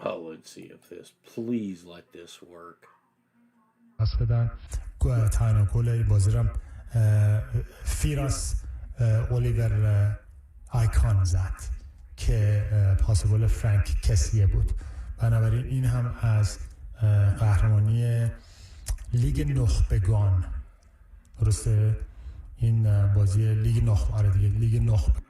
Oh, let's see if this, please let this work. تنها گل بازیرم فیراس اولیور آیکان زد که پاس گل فرانک کسیه بود. بنابراین این هم از قهرمانی لیگ نخبگان، درسته؟ این بازی لیگ نخبه، آره دیگه لیگ نخبه.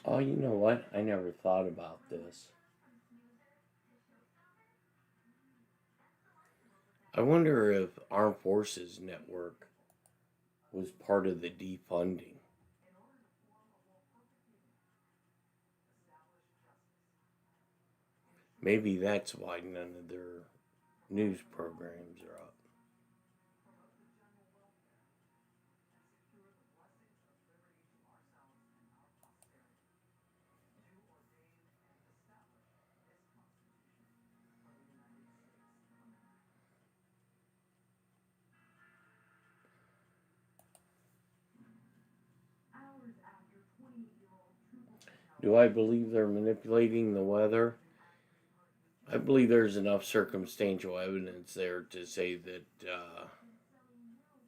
Oh, you know what? I never thought about this. I wonder if Armed Forces Network was part of the defunding. Maybe that's why none of their news programs are up. Do I believe they're manipulating the weather? I believe there's enough circumstantial evidence there to say that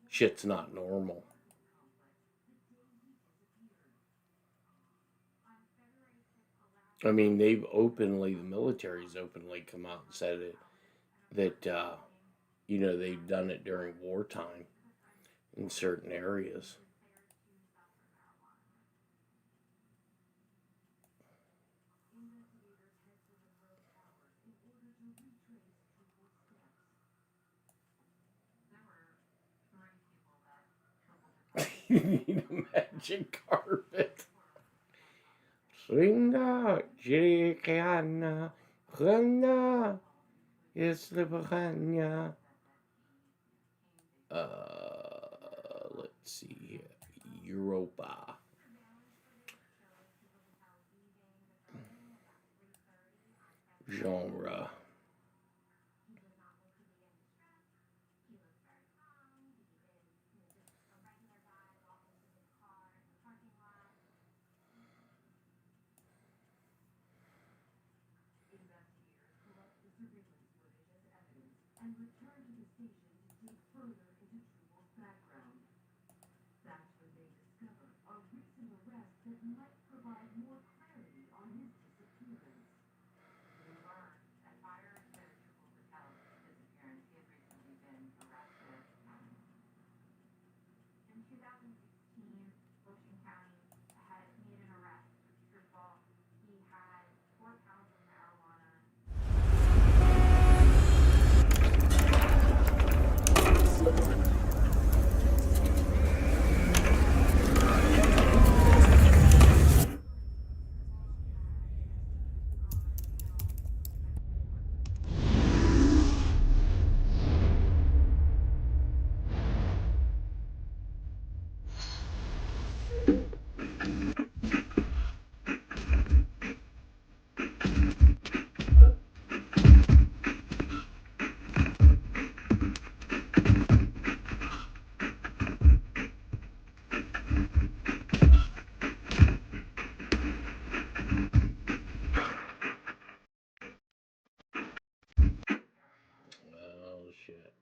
shit's not normal. I mean, the military's openly come out and said it, that, they've done it during wartime in certain areas. You need a magic carpet. Linda, Jirikiana, Renda, Islibahanya. Let's see here. Europa. Genre. Oh, shit.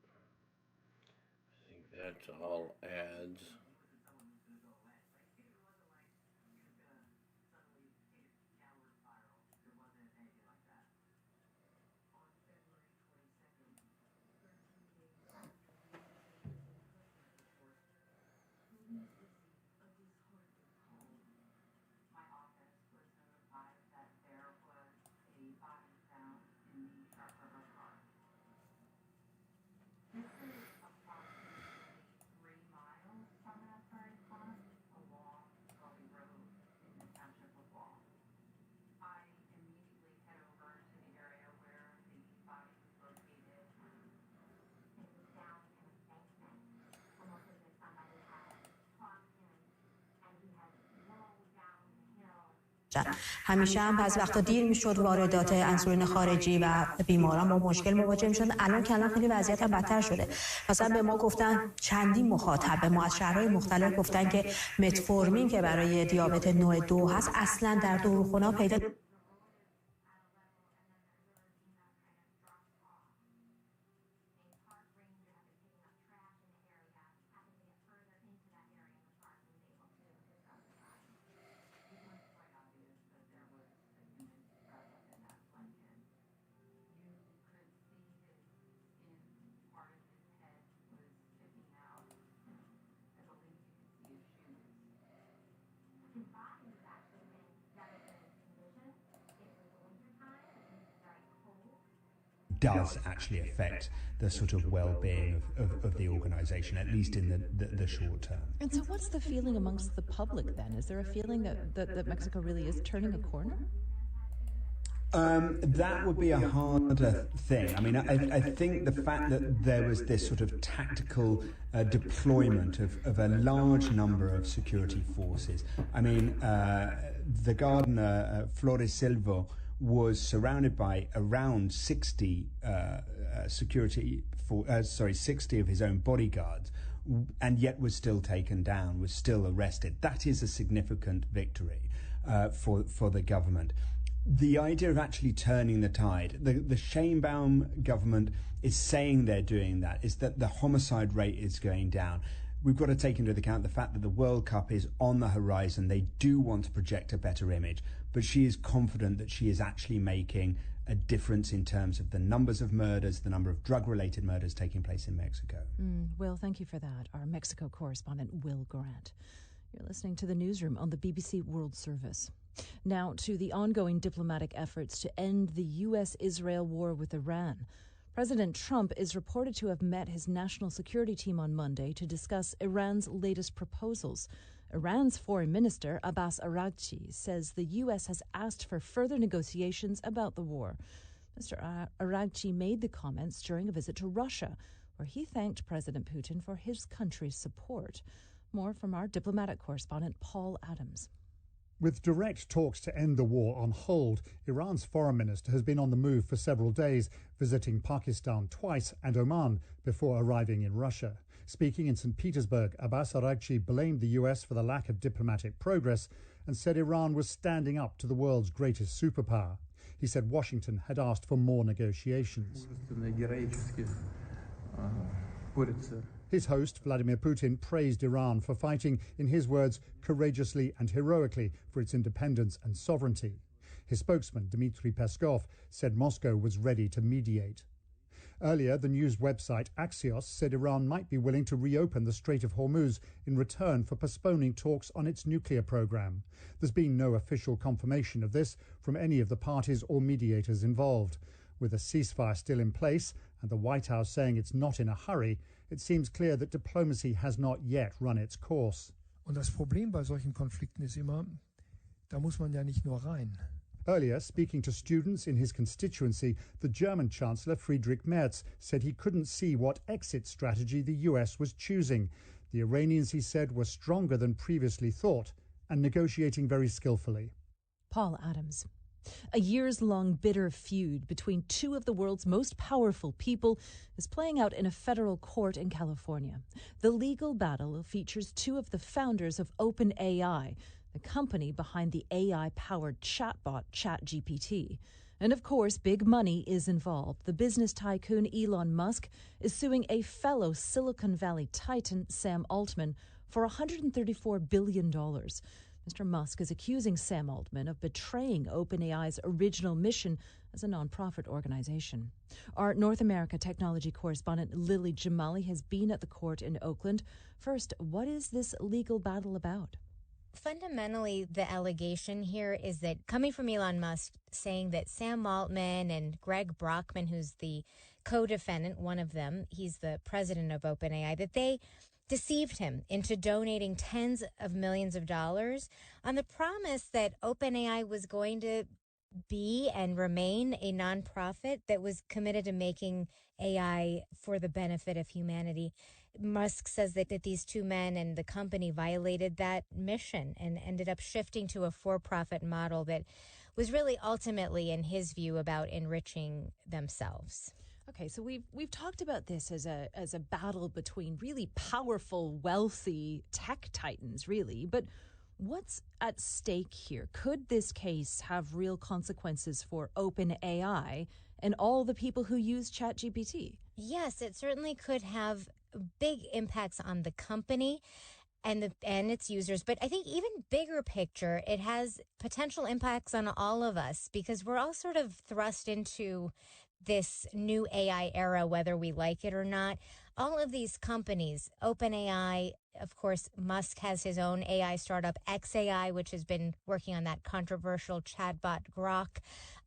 I think that's all ads. همیشه هم بعضی وقتا دیر میشد واردات انسولین خارجی و بیماران با مشکل مواجه میشدن. الان خیلی وضعیت هم بدتر شده. مثلا به ما گفتن چندین مخاطب به ما از شهرهای مختلف گفتن که متفورمین که برای دیابت نوع 2 هست اصلا در داروخانه‌ها پیدا does actually affect the sort of well-being of the organization, at least in the short term. And so what's the feeling amongst the public then? Is there a feeling that Mexico really is turning a corner? That would be a harder thing. I mean, I think the fact that there was this sort of tactical deployment of a large number of security forces. I mean, the gardener, Flores Silva, was surrounded by around 60 60 of his own bodyguards, and yet was still taken down, was still arrested. That is a significant victory. for the government. The idea of actually turning the tide, the Sheinbaum government is saying they're doing that, is that the homicide rate is going down. We've got to take into account the fact that the World Cup is on the horizon. They do want to project a better image, but she is confident that she is actually making a difference in terms of the numbers of murders, the number of drug-related murders taking place in Mexico. Will, thank you for that. Our Mexico correspondent, Will Grant. You're listening to the Newsroom on the BBC World Service. Now to the ongoing diplomatic efforts to end the U.S.-Israel war with Iran. President Trump is reported to have met his national security team on Monday to discuss Iran's latest proposals. Iran's foreign minister, Abbas Araghchi, says the U.S. has asked for further negotiations about the war. Mr. Araghchi made the comments during a visit to Russia, where he thanked President Putin for his country's support. More from our diplomatic correspondent, Paul Adams. With direct talks to end the war on hold, Iran's foreign minister has been on the move for several days, visiting Pakistan twice and Oman before arriving in Russia. Speaking in St. Petersburg, Abbas Araghchi blamed the US for the lack of diplomatic progress and said Iran was standing up to the world's greatest superpower. He said Washington had asked for more negotiations. His host, Vladimir Putin, praised Iran for fighting, in his words, courageously and heroically for its independence and sovereignty. His spokesman, Dmitry Peskov, said Moscow was ready to mediate. Earlier, the news website Axios said Iran might be willing to reopen the Strait of Hormuz in return for postponing talks on its nuclear program. There's been no official confirmation of this from any of the parties or mediators involved. With a ceasefire still in place and the White House saying it's not in a hurry, it seems clear that diplomacy has not yet run its course. Und das Problem bei solchen Konflikten ist immer, da muss man ja nicht nur rein. Earlier, speaking to students in his constituency, the German Chancellor Friedrich Merz said he couldn't see what exit strategy the US was choosing. The Iranians, he said, were stronger than previously thought and negotiating very skillfully. Paul Adams. A years-long bitter feud between two of the world's most powerful people is playing out in a federal court in California. The legal battle features two of the founders of OpenAI, the company behind the AI-powered chatbot ChatGPT. And of course, big money is involved. The business tycoon Elon Musk is suing a fellow Silicon Valley titan, Sam Altman, for $134 billion. Mr. Musk is accusing Sam Altman of betraying OpenAI's original mission as a nonprofit organization. Our North America technology correspondent Lily Jamali has been at the court in Oakland. First, what is this legal battle about? Fundamentally, the allegation here is that coming from Elon Musk saying that Sam Altman and Greg Brockman, who's the co-defendant, one of them, he's the president of OpenAI, that they deceived him into donating tens of millions of dollars on the promise that OpenAI was going to be and remain a nonprofit that was committed to making AI for the benefit of humanity. Musk says that these two men and the company violated that mission and ended up shifting to a for-profit model that was really ultimately, in his view, about enriching themselves. Okay, so we've talked about this as a battle between really powerful, wealthy tech titans, really. But what's at stake here? Could this case have real consequences for OpenAI and all the people who use ChatGPT? Yes, it certainly could have big impacts on the company and its users. But I think even bigger picture, it has potential impacts on all of us because we're all sort of thrust into this new AI era, whether we like it or not. All of these companies, OpenAI, of course, Musk has his own AI startup, XAI, which has been working on that controversial chatbot Grok.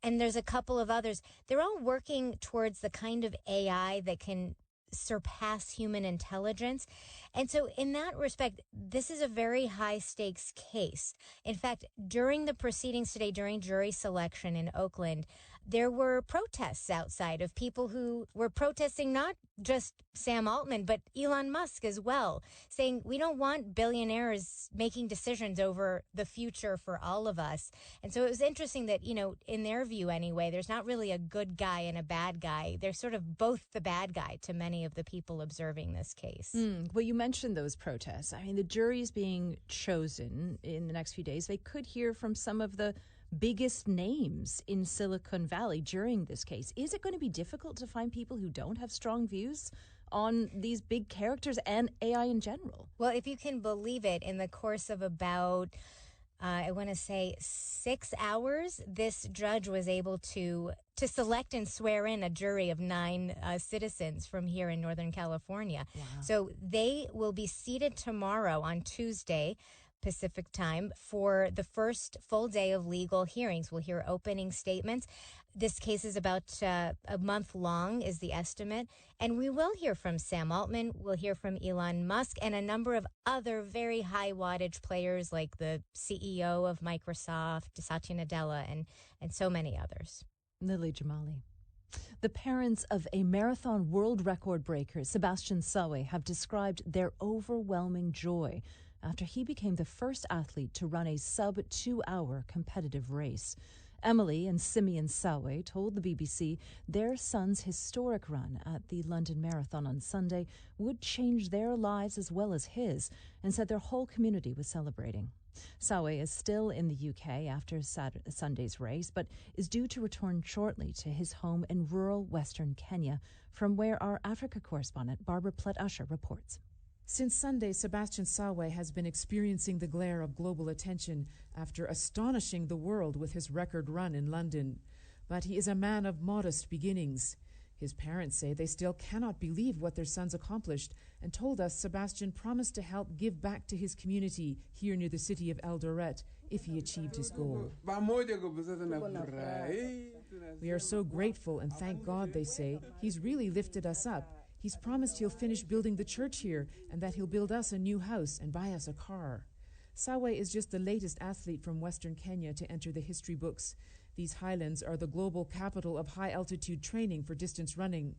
And there's a couple of others. They're all working towards the kind of AI that can surpass human intelligence. And so in that respect, this is a very high stakes case. In fact, during the proceedings today, during jury selection in Oakland, there were protests outside of people who were protesting not just Sam Altman, but Elon Musk as well, saying we don't want billionaires making decisions over the future for all of us. And so it was interesting that, you know, in their view anyway, there's not really a good guy and a bad guy. They're sort of both the bad guy to many of the people observing this case. Well, you mentioned mentioned those protests. I mean, the jury's being chosen in the next few days. They could hear from some of the biggest names in Silicon Valley during this case. Is it going to be difficult to find people who don't have strong views on these big characters and AI in general? Well, if you can believe it, in the course of about, I want to say 6 hours, this judge was able to select and swear in a jury of 9 citizens from here in Northern California. Wow. So they will be seated tomorrow on Tuesday, Pacific time, for the first full day of legal hearings. We'll hear opening statements. This case is about a month long, is the estimate. And we will hear from Sam Altman, we'll hear from Elon Musk, and a number of other very high wattage players like the CEO of Microsoft, Satya Nadella, and so many others. Lily Jamali. The parents of a marathon world record breaker, Sebastian Sawe, have described their overwhelming joy after he became the first athlete to run a sub-2-hour competitive race. Emily and Simeon Sawe told the BBC their son's historic run at the London Marathon on Sunday would change their lives as well as his, and said their whole community was celebrating. Sawe is still in the UK after Sunday's race, but is due to return shortly to his home in rural Western Kenya, from where our Africa correspondent Barbara Plett-Usher reports. Since Sunday, Sebastian Sawe has been experiencing the glare of global attention after astonishing the world with his record run in London. But he is a man of modest beginnings. His parents say they still cannot believe what their son's accomplished, and told us Sebastian promised to help give back to his community here near the city of Eldoret if he achieved his goal. We are so grateful and thank God, they say. He's really lifted us up. He's promised he'll finish building the church here and that he'll build us a new house and buy us a car. Sawe is just the latest athlete from Western Kenya to enter the history books. These highlands are the global capital of high-altitude training for distance running.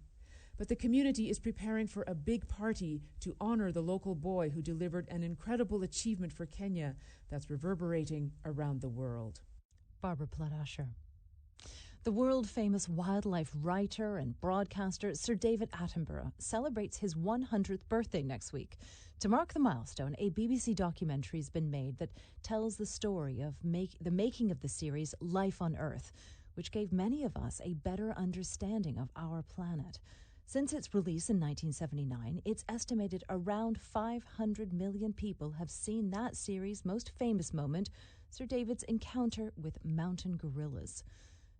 But the community is preparing for a big party to honor the local boy who delivered an incredible achievement for Kenya that's reverberating around the world. Barbara Plett-Usher. The world-famous wildlife writer and broadcaster Sir David Attenborough celebrates his 100th birthday next week. To mark the milestone, a BBC documentary has been made that tells the story of the making of the series Life on Earth, which gave many of us a better understanding of our planet. Since its release in 1979, it's estimated around 500 million people have seen that series' most famous moment, Sir David's encounter with mountain gorillas.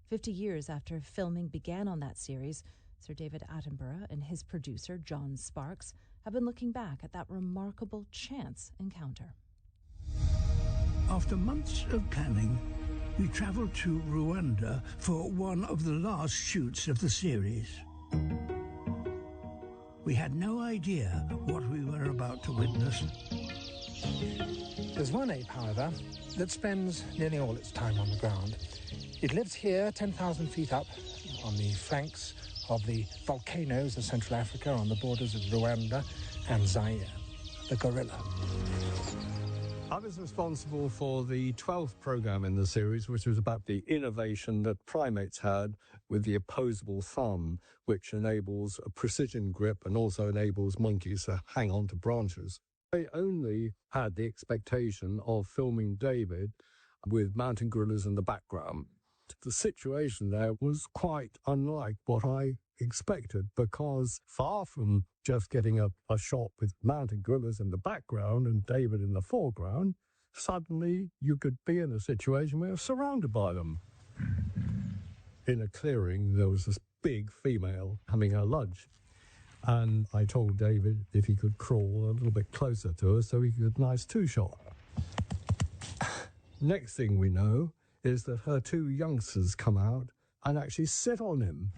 50 years after filming began on that series, Sir David Attenborough and his producer, John Sparks, have been looking back at that remarkable chance encounter. After months of planning, we travelled to Rwanda for one of the last shoots of the series. We had no idea what we were about to witness. There's one ape, however, that spends nearly all its time on the ground. It lives here 10,000 feet up on the flanks of the volcanoes of Central Africa on the borders of Rwanda and Zaire, the gorilla. I was responsible for the 12th program in the series, which was about the innovation that primates had with the opposable thumb, which enables a precision grip and also enables monkeys to hang on to branches. I only had the expectation of filming David with mountain gorillas in the background. The situation there was quite unlike what I expected, because far from just getting a shot with mountain gorillas in the background and David in the foreground, suddenly you could be in a situation where you're surrounded by them. In a clearing, there was this big female having her lunch, and I told David if he could crawl a little bit closer to her so he could get a nice two-shot. Next thing we know is that her 2 youngsters come out and actually sit on him.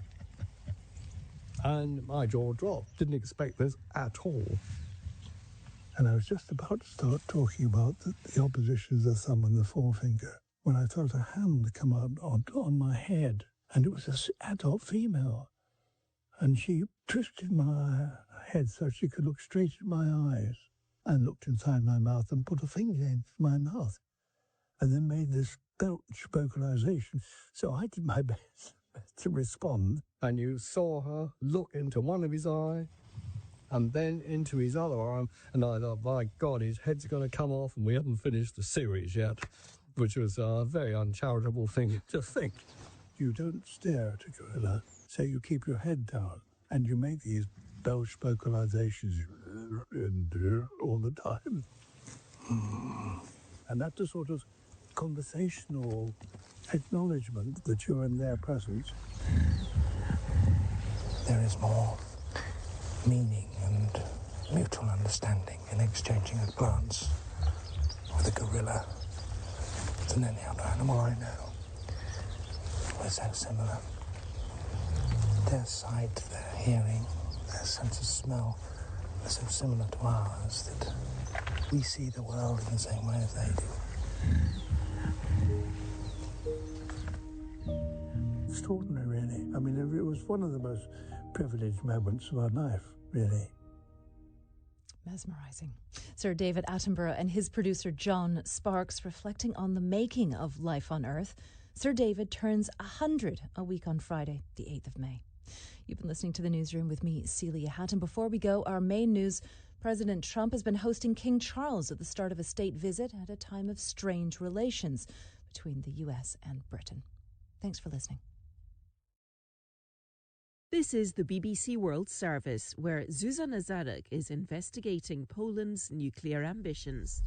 And my jaw dropped. Didn't expect this at all. And I was just about to start talking about the opposition of the thumb and the forefinger when I felt a hand come out on my head. And it was an adult female. And she twisted my head so she could look straight at my eyes and looked inside my mouth and put a finger into my mouth and then made this belch vocalization. So I did my best to respond. And you saw her look into one of his eyes and then into his other arm, and I thought, by God, his head's going to come off, and we haven't finished the series yet, which was a very uncharitable thing to think. You don't stare at a gorilla, so you keep your head down, and you make these Welsh vocalizations all the time. And that's a sort of conversational acknowledgement that you're in their presence. There is more meaning and mutual understanding in exchanging a glance with a gorilla than any other animal I know. We're so similar. Their sight, their hearing, their sense of smell are so similar to ours that we see the world in the same way as they do. Extraordinary, really. I mean, it was one of the most privileged moments of our life, really. Mesmerizing. Sir David Attenborough and his producer John Sparks reflecting on the making of Life on Earth. Sir David turns 100 a week on Friday, the 8th of May. You've been listening to The Newsroom with me, Celia Hatton. Before we go, our main news. President Trump has been hosting King Charles at the start of a state visit at a time of strange relations between the US and Britain. Thanks for listening. This is the BBC World Service, where Zuzana Zadok is investigating Poland's nuclear ambitions.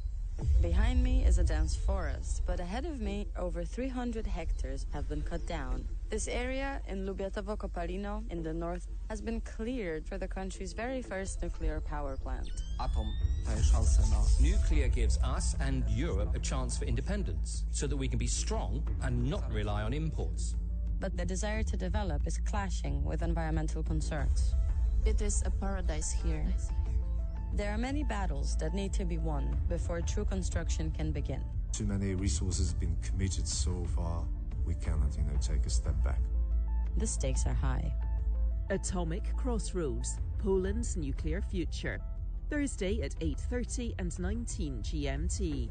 Behind me is a dense forest, but ahead of me, over 300 hectares have been cut down. This area in Lubiatowo Kopalino in the north has been cleared for the country's very first nuclear power plant. Nuclear gives us and Europe a chance for independence, so that we can be strong and not rely on imports. But the desire to develop is clashing with environmental concerns. It is a paradise here. There are many battles that need to be won before true construction can begin. Too many resources have been committed so far. We cannot, take a step back. The stakes are high. Atomic Crossroads, Poland's nuclear future. Thursday at 8:30 and 19 GMT.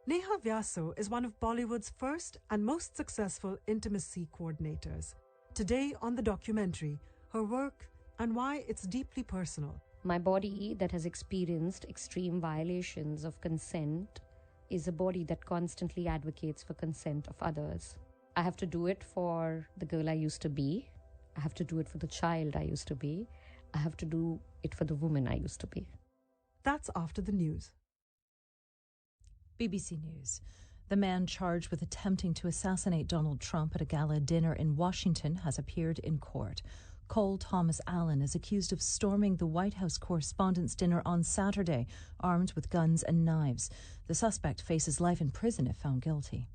Neha Vyaso is one of Bollywood's first and most successful intimacy coordinators. Today on the documentary, her work and why it's deeply personal. My body that has experienced extreme violations of consent is a body that constantly advocates for consent of others. I have to do it for the girl I used to be. I have to do it for the child I used to be. I have to do it for the woman I used to be. That's after the news. BBC News. The man charged with attempting to assassinate Donald Trump at a gala dinner in Washington has appeared in court. Cole Thomas Allen is accused of storming the White House Correspondents' Dinner on Saturday, armed with guns and knives. The suspect faces life in prison if found guilty.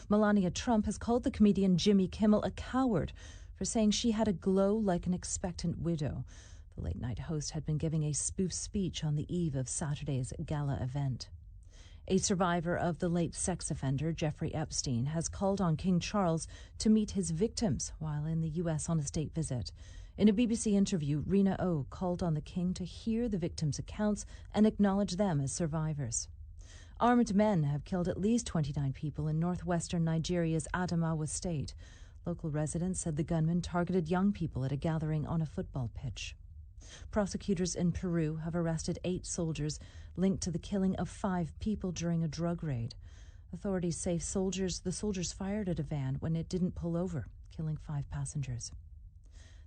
Melania Trump has called the comedian Jimmy Kimmel a coward for saying she had a glow like an expectant widow. The late-night host had been giving a spoof speech on the eve of Saturday's gala event. A survivor of the late sex offender, Jeffrey Epstein, has called on King Charles to meet his victims while in the U.S. on a state visit. In a BBC interview, Rena O called on the King to hear the victims' accounts and acknowledge them as survivors. Armed men have killed at least 29 people in northwestern Nigeria's Adamawa state. Local residents said the gunman targeted young people at a gathering on a football pitch. Prosecutors in Peru have arrested 8 soldiers linked to the killing of 5 people during a drug raid. Authorities say the soldiers fired at a van when it didn't pull over, killing 5 passengers.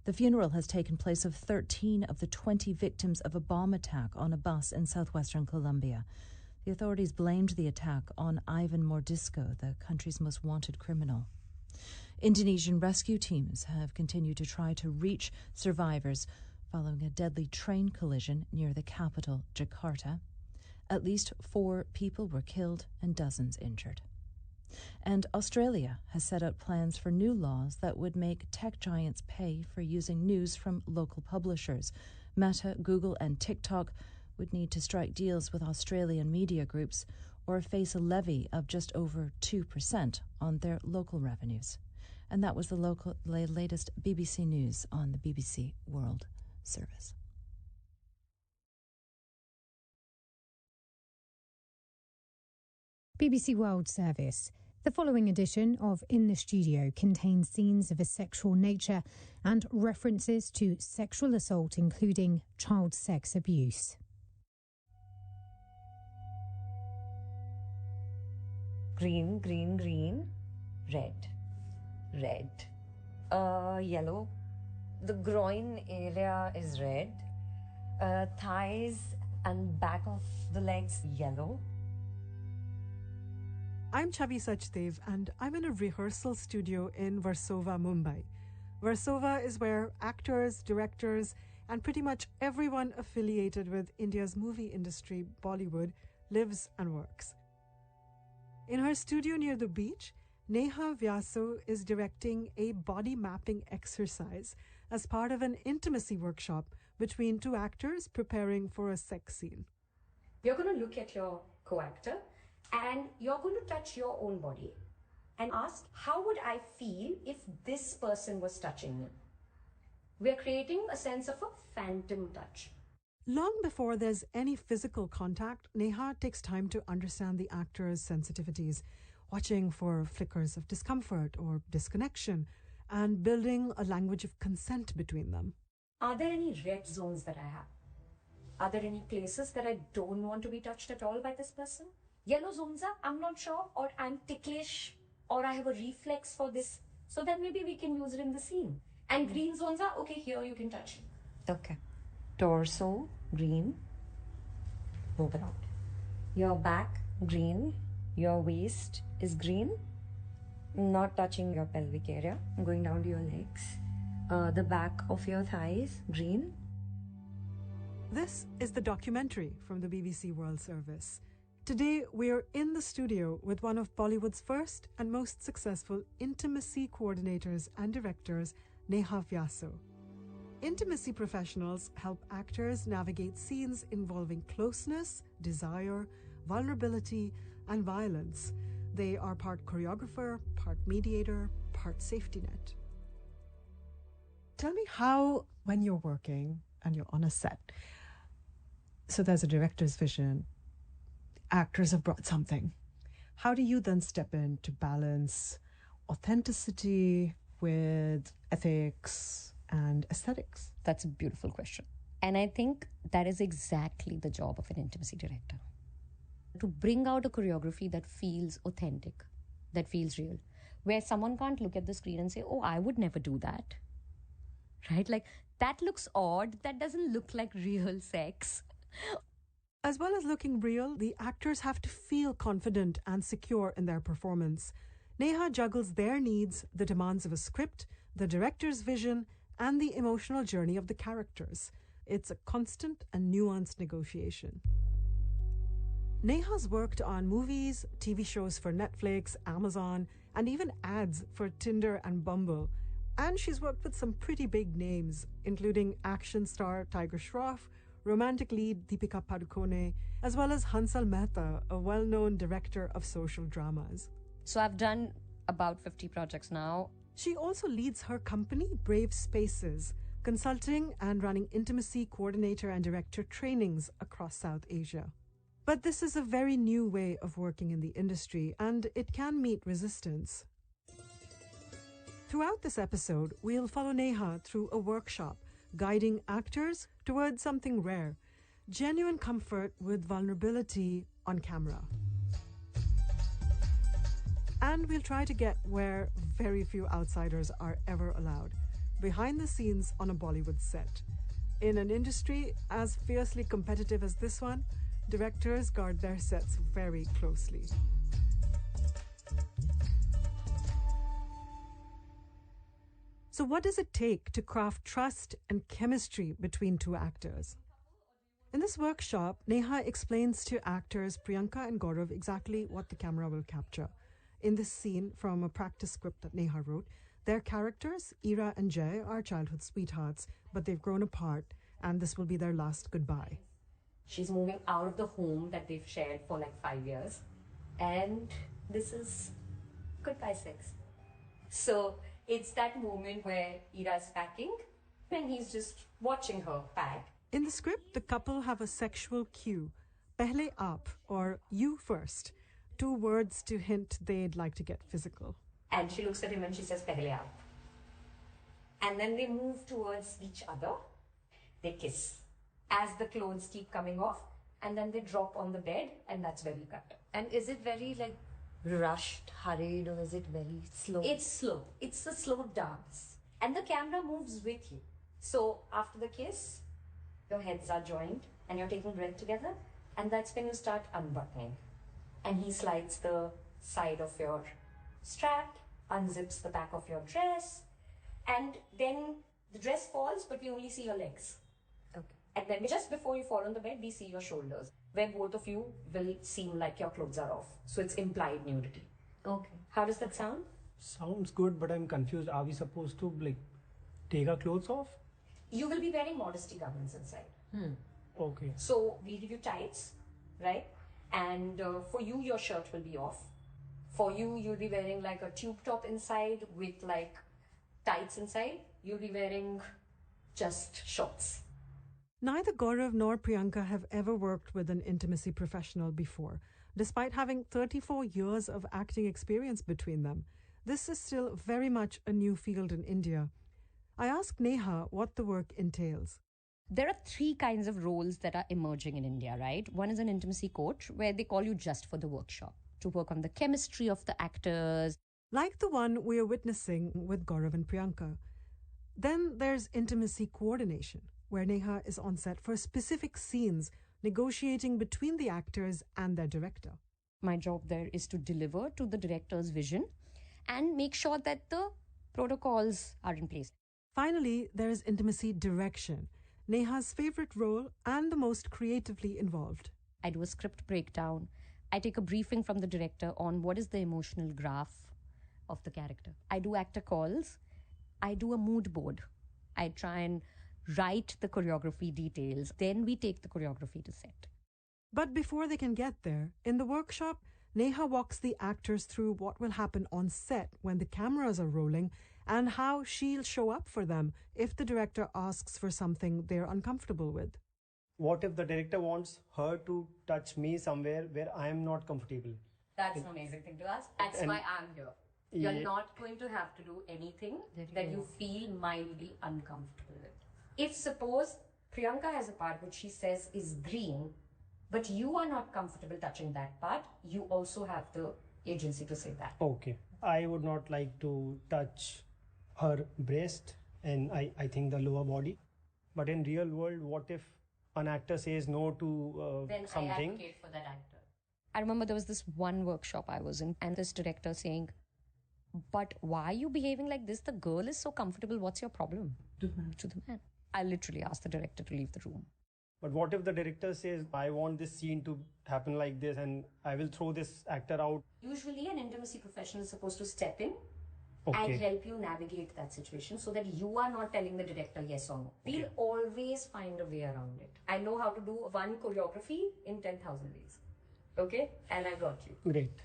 The funeral has taken place of 13 of the 20 victims of a bomb attack on a bus in southwestern Colombia. The authorities blamed the attack on Ivan Mordisco, the country's most wanted criminal. Indonesian rescue teams have continued to try to reach survivors following a deadly train collision near the capital, Jakarta. At least 4 people were killed and dozens injured. And Australia has set out plans for new laws that would make tech giants pay for using news from local publishers. Meta, Google and TikTok would need to strike deals with Australian media groups or face a levy of just over 2% on their local revenues. And that was the latest BBC News on the BBC World Service. BBC World Service. The following edition of In the Studio contains scenes of a sexual nature and references to sexual assault, including child sex abuse. Green, green, green, red, red, yellow. The groin area is red, thighs and back of the legs yellow. I'm Chavi Sachdev and I'm in a rehearsal studio in Versova, Mumbai. Versova is where actors, directors, and pretty much everyone affiliated with India's movie industry, Bollywood, lives and works. In her studio near the beach, Neha Vyaso is directing a body mapping exercise as part of an intimacy workshop between two actors preparing for a sex scene. You're going to look at your co-actor and you're going to touch your own body and ask, how would I feel if this person was touching me? We're creating a sense of a phantom touch. Long before there's any physical contact, Neha takes time to understand the actor's sensitivities, watching for flickers of discomfort or disconnection, and building a language of consent between them. Are there any red zones that I have? Are there any places that I don't want to be touched at all by this person? Yellow zones are, I'm not sure, or I'm ticklish, or I have a reflex for this. So then maybe we can use it in the scene. And green zones are, okay, here you can touch it. Okay. Torso, green. Move it out. Your back, green. Your waist is green. Not touching your pelvic area. I'm going down to your legs. The back of your thighs, green. This is the documentary from the BBC World Service. Today, we're in the studio with one of Bollywood's first and most successful intimacy coordinators and directors, Neha Vyaso. Intimacy professionals help actors navigate scenes involving closeness, desire, vulnerability, and violence. They are part choreographer, part mediator, part safety net. Tell me how, when you're working and you're on a set, so there's a director's vision, actors have brought something. How do you then step in to balance authenticity with ethics and aesthetics? That's a beautiful question. And I think that is exactly the job of an intimacy director. To bring out a choreography that feels authentic, that feels real, where someone can't look at the screen and say, oh, I would never do that. Right? Like, that looks odd. That doesn't look like real sex. As well as looking real, the actors have to feel confident and secure in their performance. Neha juggles their needs, the demands of a script, the director's vision, and the emotional journey of the characters. It's a constant and nuanced negotiation. Neha's worked on movies, TV shows for Netflix, Amazon, and even ads for Tinder and Bumble. And she's worked with some pretty big names, including action star Tiger Shroff, romantic lead Deepika Padukone, as well as Hansal Mehta, a well-known director of social dramas. So I've done about 50 projects now. She also leads her company, Brave Spaces, consulting and running intimacy coordinator and director trainings across South Asia. But this is a very new way of working in the industry, and it can meet resistance. Throughout this episode, we'll follow Neha through a workshop, guiding actors towards something rare, genuine comfort with vulnerability on camera. And we'll try to get where very few outsiders are ever allowed, behind the scenes on a Bollywood set. In an industry as fiercely competitive as this one, directors guard their sets very closely. So what does it take to craft trust and chemistry between two actors? In this workshop, Neha explains to actors Priyanka and Gaurav exactly what the camera will capture. In this scene from a practice script that Neha wrote, their characters, Ira and Jay, are childhood sweethearts, but they've grown apart, and this will be their last goodbye. She's moving out of the home that they've shared for like 5 years. And this is goodbye sex. So it's that moment where Ira's packing and he's just watching her pack. In the script, the couple have a sexual cue, pehle aap, or you first. 2 words to hint they'd like to get physical. And she looks at him and she says, "Pehle aap." And then they move towards each other. They kiss as the clothes keep coming off, and then they drop on the bed, and that's where we cut. And is it very like rushed, hurried, or is it very slow? It's slow. It's a slow dance. And the camera moves with you. So after the kiss, your heads are joined and you're taking breath together, and that's when you start unbuttoning. And he slides the side of your strap, unzips the back of your dress, and then the dress falls, but we only see your legs. Okay. And then just before you fall on the bed, we see your shoulders, where both of you will seem like your clothes are off. So it's implied nudity. Okay. How does that sound? Sounds good, but I'm confused. Are we supposed to take our clothes off? You will be wearing modesty garments inside. Okay. So we give you tights, right? And for you, your shirt will be off. For you, you'll be wearing like a tube top inside with like tights inside. You'll be wearing just shorts. Neither Gaurav nor Priyanka have ever worked with an intimacy professional before. Despite having 34 years of acting experience between them, this is still very much a new field in India. I asked Neha what the work entails. There are 3 kinds of roles that are emerging in India, right? One is an intimacy coach, where they call you just for the workshop, to work on the chemistry of the actors. Like the one we are witnessing with Gaurav and Priyanka. Then there's intimacy coordination, where Neha is on set for specific scenes, negotiating between the actors and their director. My job there is to deliver to the director's vision and make sure that the protocols are in place. Finally, there is intimacy direction, Neha's favorite role and the most creatively involved. I do a script breakdown. I take a briefing from the director on what is the emotional graph of the character. I do actor calls. I do a mood board. I try and write the choreography details. Then we take the choreography to set. But before they can get there, in the workshop, Neha walks the actors through what will happen on set when the cameras are rolling and how she'll show up for them if the director asks for something they're uncomfortable with. What if the director wants her to touch me somewhere where I am not comfortable? That's an amazing thing to ask. That's why I'm here. You're not going to have to do anything that you feel mildly uncomfortable with. If suppose Priyanka has a part which she says is green, but you are not comfortable touching that part, you also have the agency to say that. Okay. I would not like to touch her breast and I think the lower body. But in real world, what if an actor says no to then something? I advocate for that actor. I remember there was this one workshop I was in and this director saying, "But why are you behaving like this? The girl is so comfortable. What's your problem?" To the man. I literally asked the director to leave the room. But what if the director says, I want this scene to happen like this and I will throw this actor out? Usually an intimacy professional is supposed to step in Okay. and help you navigate that situation so that you are not telling the director yes or no. Okay. We'll always find a way around it. I know how to do one choreography in 10,000 ways. Okay? And I got you. Great.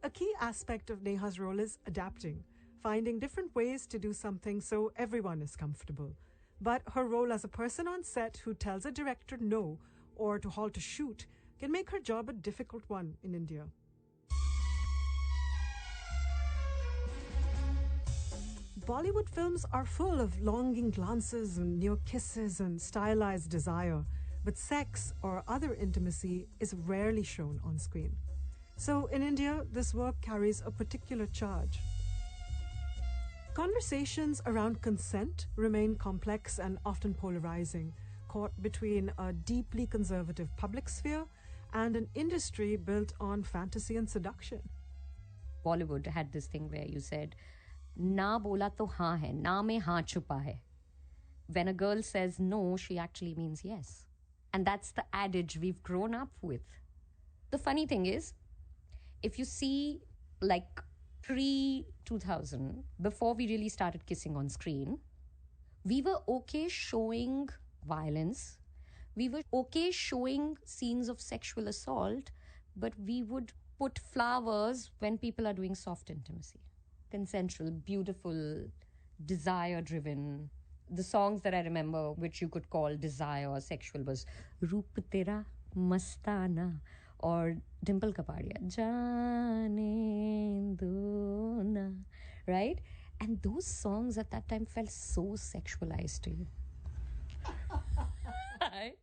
A key aspect of Neha's role is adapting, finding different ways to do something so everyone is comfortable. But her role as a person on set who tells a director no or to halt a shoot can make her job a difficult one in India. Bollywood films are full of longing glances and near kisses and stylized desire, but sex or other intimacy is rarely shown on screen. So in India, this work carries a particular charge. Conversations around consent remain complex and often polarizing, caught between a deeply conservative public sphere and an industry built on fantasy and seduction. Bollywood had this thing where you said, "Na bola to haan hai, na mein haan chupa hai." When a girl says no, she actually means yes. And that's the adage we've grown up with. The funny thing is, if you see like pre-2000, before we really started kissing on screen, we were okay showing violence. We were okay showing scenes of sexual assault, but we would put flowers when people are doing soft intimacy. Consensual, beautiful, desire-driven. The songs that I remember, which you could call desire or sexual, was Roop Tera Mastana or Dimple Kapadia, Jaane do na, right? And those songs at that time felt so sexualized to you. Right?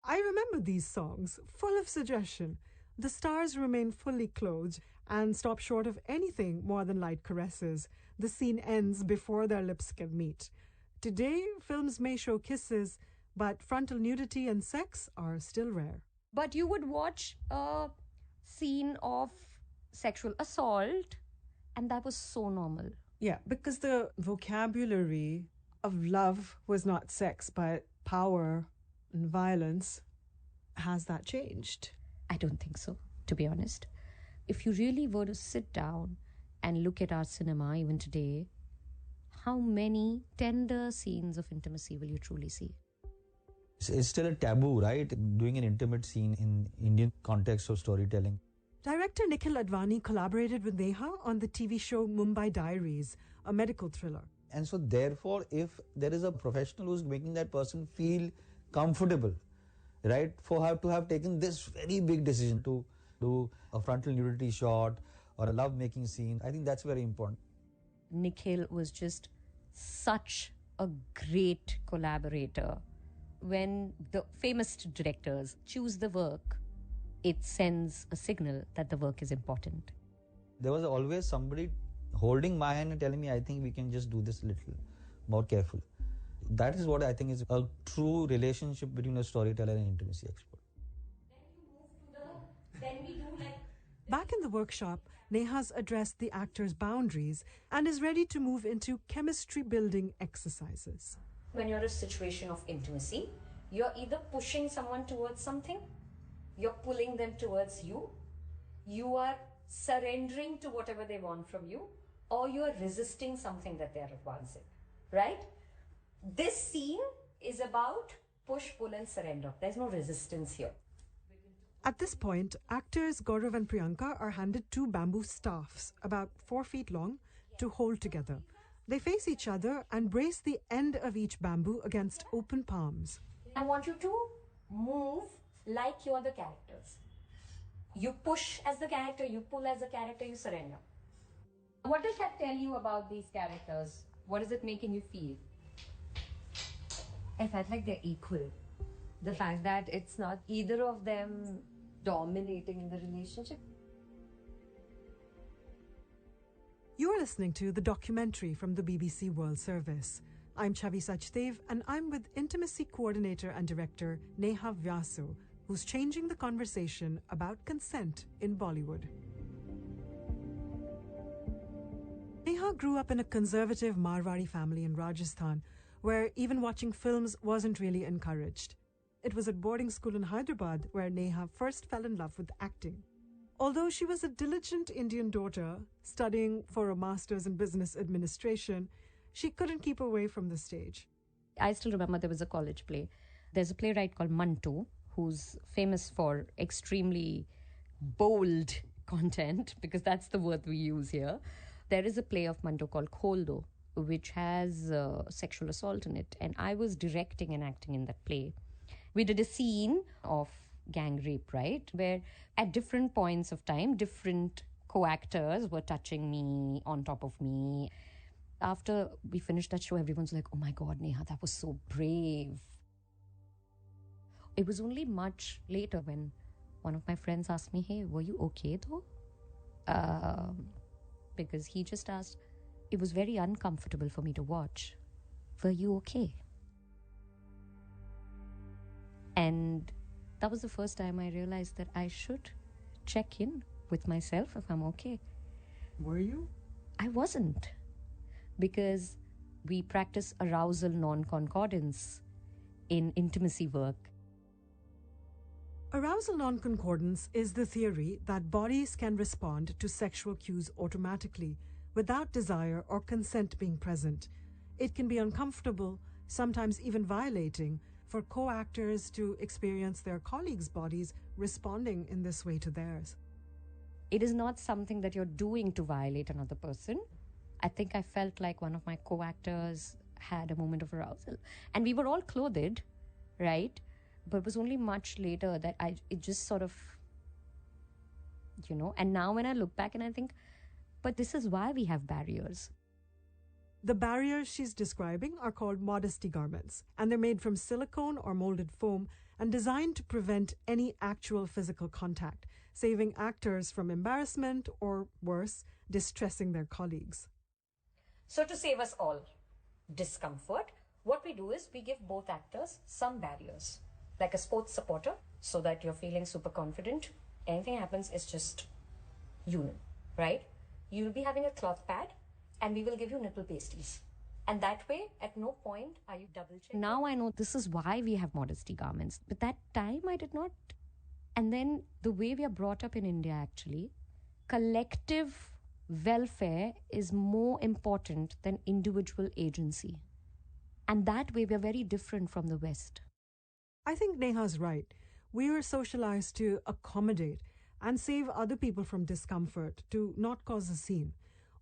I remember these songs, full of suggestion. The stars remain fully clothed and stop short of anything more than light caresses. The scene ends before their lips can meet. Today, films may show kisses, but frontal nudity and sex are still rare. But you would watch a scene of sexual assault, and that was so normal. Yeah, because the vocabulary of love was not sex, but power and violence. Has that changed? I don't think so, to be honest. If you really were to sit down and look at our cinema even today, how many tender scenes of intimacy will you truly see? It's still a taboo, right? Doing an intimate scene in Indian context of storytelling. Director Nikhil Advani collaborated with Neha on the TV show Mumbai Diaries, a medical thriller. And so therefore, if there is a professional who's making that person feel comfortable, right, for her to have taken this very big decision to do a frontal nudity shot or a love-making scene, I think that's very important. Nikhil was just such a great collaborator. When the famous directors choose the work, it sends a signal that the work is important. There was always somebody holding my hand and telling me, I think we can just do this a little more careful. That is what I think is a true relationship between a storyteller and intimacy expert. Back in the workshop, Neha's addressed the actor's boundaries and is ready to move into chemistry-building exercises. When you're in a situation of intimacy, you're either pushing someone towards something, you're pulling them towards you, you are surrendering to whatever they want from you, or you're resisting something that they're advancing, right? This scene is about push, pull and surrender. There's no resistance here. At this point, actors Gaurav and Priyanka are handed 2 bamboo staffs, about 4 feet long, to hold together. They face each other and brace the end of each bamboo against open palms. I want you to move like you're the characters. You push as the character, you pull as the character, you surrender. What does that tell you about these characters? What is it making you feel? I felt like they're equal. The fact that it's not either of them dominating the relationship. You're listening to the documentary from the BBC World Service. I'm Chavi Sachdev, and I'm with Intimacy Coordinator and Director Neha Vyasu, who's changing the conversation about consent in Bollywood. Neha grew up in a conservative Marwari family in Rajasthan, where even watching films wasn't really encouraged. It was at boarding school in Hyderabad where Neha first fell in love with acting. Although she was a diligent Indian daughter, studying for a master's in business administration, she couldn't keep away from the stage. I still remember there was a college play. There's a playwright called Mantu, who's famous for extremely bold content, because that's the word we use here. There is a play of Mantu called Kholdo, which has sexual assault in it. And I was directing and acting in that play. We did a scene of gang rape, right? Where at different points of time, different co-actors were touching me, on top of me. After we finished that show, everyone's like, oh my God, Neha, that was so brave. It was only much later when one of my friends asked me, hey, were you okay though? Because he just asked, it was very uncomfortable for me to watch. Were you okay? And that was the first time I realized that I should check in with myself if I'm okay. Were you? I wasn't. Because we practice arousal non-concordance in intimacy work. Arousal non-concordance is the theory that bodies can respond to sexual cues automatically without desire or consent being present. It can be uncomfortable, sometimes even violating, for co-actors to experience their colleagues' bodies responding in this way to theirs. It is not something that you're doing to violate another person. I think I felt like one of my co-actors had a moment of arousal. And we were all clothed, right? But it was only much later that it just sort of And now when I look back and I think, but this is why we have barriers. The barriers she's describing are called modesty garments, and they're made from silicone or molded foam and designed to prevent any actual physical contact, saving actors from embarrassment or, worse, distressing their colleagues. So to save us all discomfort, what we do is we give both actors some barriers, like a sports supporter, so that you're feeling super confident. Anything happens, it's just right? You'll be having a cloth pad, and we will give you nipple pasties. And that way, at no point are you double checking. Now I know this is why we have modesty garments. But that time I did not. And then the way we are brought up in India, actually, collective welfare is more important than individual agency. And that way we are very different from the West. I think Neha's right. We are socialized to accommodate and save other people from discomfort, to not cause a scene.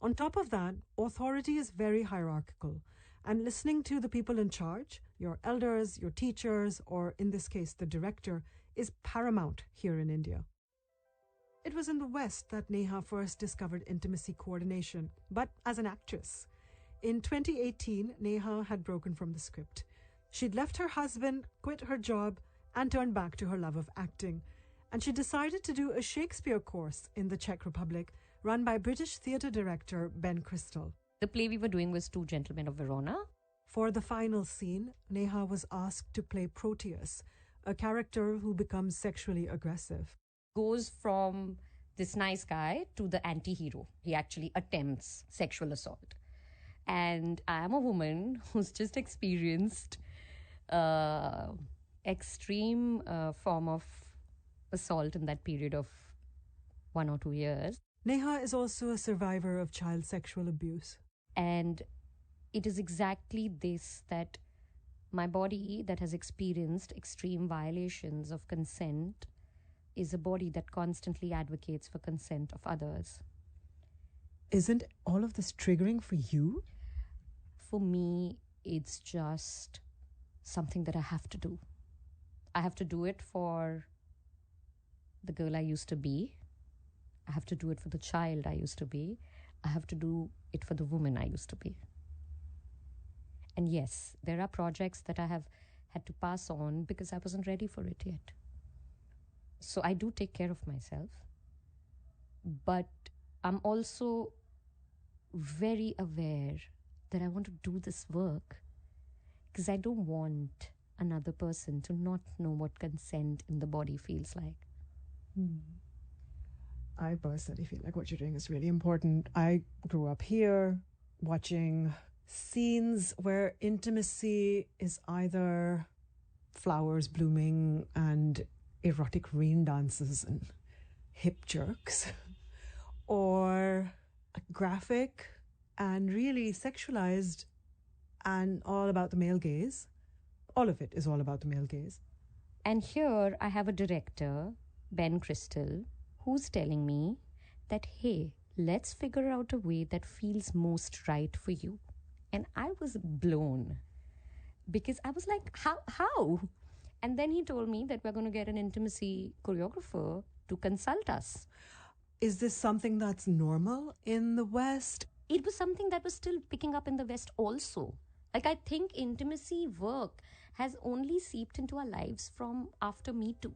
On top of that, authority is very hierarchical, and listening to the people in charge, your elders, your teachers, or in this case, the director, is paramount here in India. It was in the West that Neha first discovered intimacy coordination, but as an actress. In 2018, Neha had broken from the script. She'd left her husband, quit her job, and turned back to her love of acting. And she decided to do a Shakespeare course in the Czech Republic, run by British theatre director Ben Crystal. The play we were doing was Two Gentlemen of Verona. For the final scene, Neha was asked to play Proteus, a character who becomes sexually aggressive. Goes from this nice guy to the anti-hero. He actually attempts sexual assault. And I am a woman who's just experienced extreme form of assault in that period of 1 or 2 years. Neha is also a survivor of child sexual abuse. And it is exactly this, that my body that has experienced extreme violations of consent is a body that constantly advocates for consent of others. Isn't all of this triggering for you? For me, it's just something that I have to do. I have to do it for the girl I used to be. I have to do it for the child I used to be. I have to do it for the woman I used to be. And yes, there are projects that I have had to pass on because I wasn't ready for it yet. So I do take care of myself. But I'm also very aware that I want to do this work because I don't want another person to not know what consent in the body feels like. I personally feel like what you're doing is really important. I grew up here watching scenes where intimacy is either flowers blooming and erotic rain dances and hip jerks, or graphic and really sexualized and all about the male gaze. All of it is all about the male gaze. And here I have a director, Ben Crystal, who's telling me that, hey, let's figure out a way that feels most right for you. And I was blown because I was like, how? And then he told me that we're going to get an intimacy choreographer to consult us. Is this something that's normal in the West? It was something that was still picking up in the West also. Like, I think intimacy work has only seeped into our lives from after Me Too.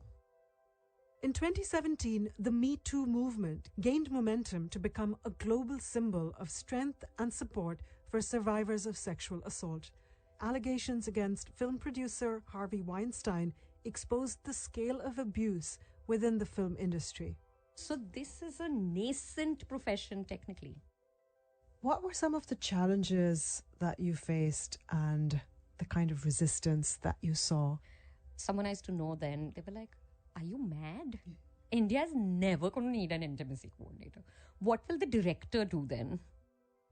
In 2017, the Me Too movement gained momentum to become a global symbol of strength and support for survivors of sexual assault. Allegations against film producer Harvey Weinstein exposed the scale of abuse within the film industry. So this is a nascent profession, technically. What were some of the challenges that you faced and the kind of resistance that you saw? Someone I used to know then, they were like, are you mad? India's never going to need an intimacy coordinator. What will the director do then?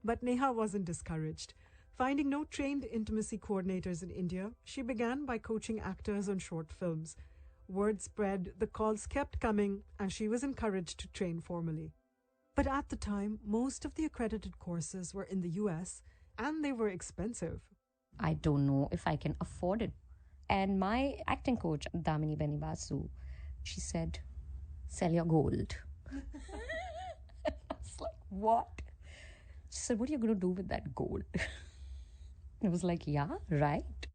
But Neha wasn't discouraged. Finding no trained intimacy coordinators in India, she began by coaching actors on short films. Word spread, the calls kept coming, and she was encouraged to train formally. But at the time, most of the accredited courses were in the US, and they were expensive. I don't know if I can afford it. And my acting coach, Damini Benibasu, she said, sell your gold. I was like, what? She said, what are you going to do with that gold? I was like, yeah, right.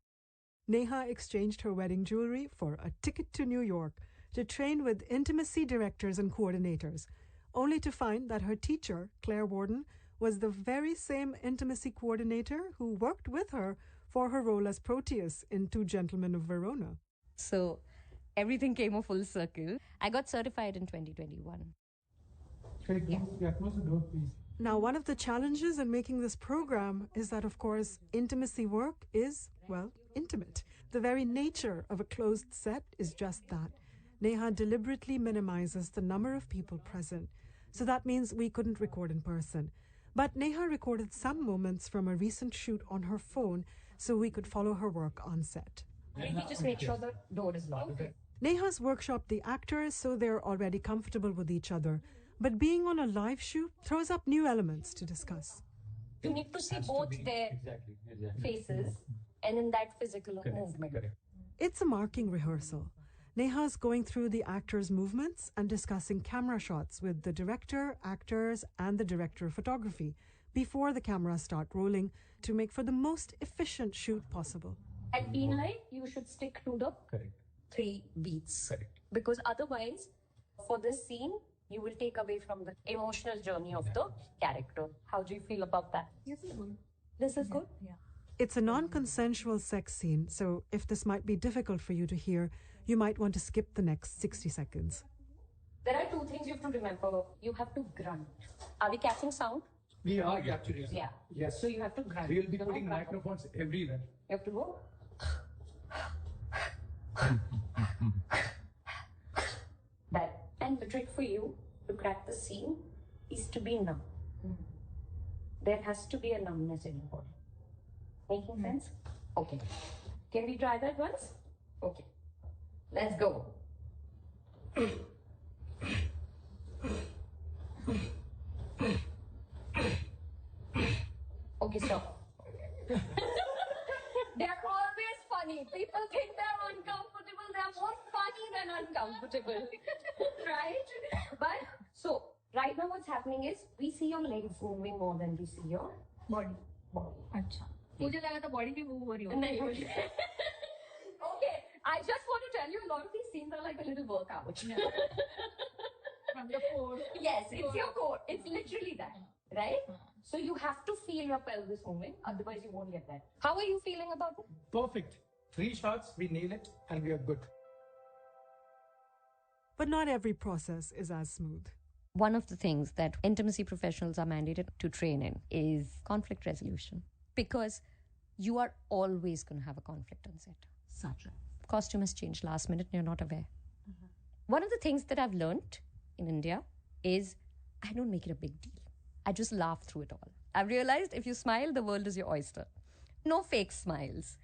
Neha exchanged her wedding jewelry for a ticket to New York to train with intimacy directors and coordinators, only to find that her teacher, Claire Warden, was the very same intimacy coordinator who worked with her for her role as Proteus in Two Gentlemen of Verona. So everything came a full circle. I got certified in 2021. Yeah, close the door, please. Now, one of the challenges in making this program is that, of course, intimacy work is, well, intimate. The very nature of a closed set is just that. Neha deliberately minimizes the number of people present, so that means we couldn't record in person. But Neha recorded some moments from a recent shoot on her phone so we could follow her work on set. Maybe just make sure the door is locked. Okay. Neha's workshopped the actors so they're already comfortable with each other. But being on a live shoot throws up new elements to discuss. You need to see both their faces and in that physical movement. It's a marking rehearsal. Neha's going through the actors' movements and discussing camera shots with the director, actors, and the director of photography before the cameras start rolling to make for the most efficient shoot possible. At P9, you should stick to the 3 beats. Because otherwise, for this scene, you will take away from the emotional journey of the character. How do you feel about that? This is good? Yeah. It's a non-consensual sex scene, so if this might be difficult for you to hear, you might want to skip the next 60 seconds. There are 2 things you have to remember. You have to grunt. Are we catching sound? We are actually. Yeah. Yes. So you have to grunt. We'll be putting microphones everywhere. You have to go. That. And the trick for you to crack the scene is to be numb. There has to be a numbness in your body. Making sense? Okay. Can we try that once? Okay. Let's go. Okay, stop. They're always funny. People think they're uncomfortable. They're more funny than uncomfortable. Right? But, so, right now what's happening is, we see your legs moving more than we see your body. अच्छा. मुझे लगा था body भी move हो रही होगी. नहीं. Okay, I just want to tell you, a lot of these scenes are like a little workout. From the core. Yes, it's your core. It's literally that. Right? So you have to feel your pelvis moving, otherwise you won't get that. How are you feeling about it? Perfect. 3 shots, we nail it, and we are good. But not every process is as smooth. One of the things that intimacy professionals are mandated to train in is conflict resolution. Because you are always going to have a conflict on set. Such a. Costume has changed last minute and you're not aware. One of the things that I've learned in India is I don't make it a big deal. I just laugh through it all. I've realized if you smile, the world is your oyster. No fake smiles.